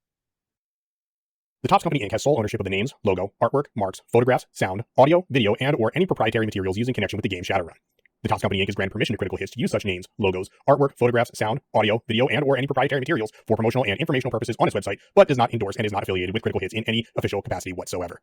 The Topps Company Inc. has sole ownership of the names, logo, artwork, marks, photographs, sound, audio, video, and/or any proprietary materials used in connection with the game Shadowrun. The Topps Company Inc. is granted permission to Critical Hits to use such names, logos, artwork, photographs, sound, audio, video, and/or any proprietary materials for promotional and informational purposes on its website, but does not endorse and is not affiliated with Critical Hits in any official capacity whatsoever.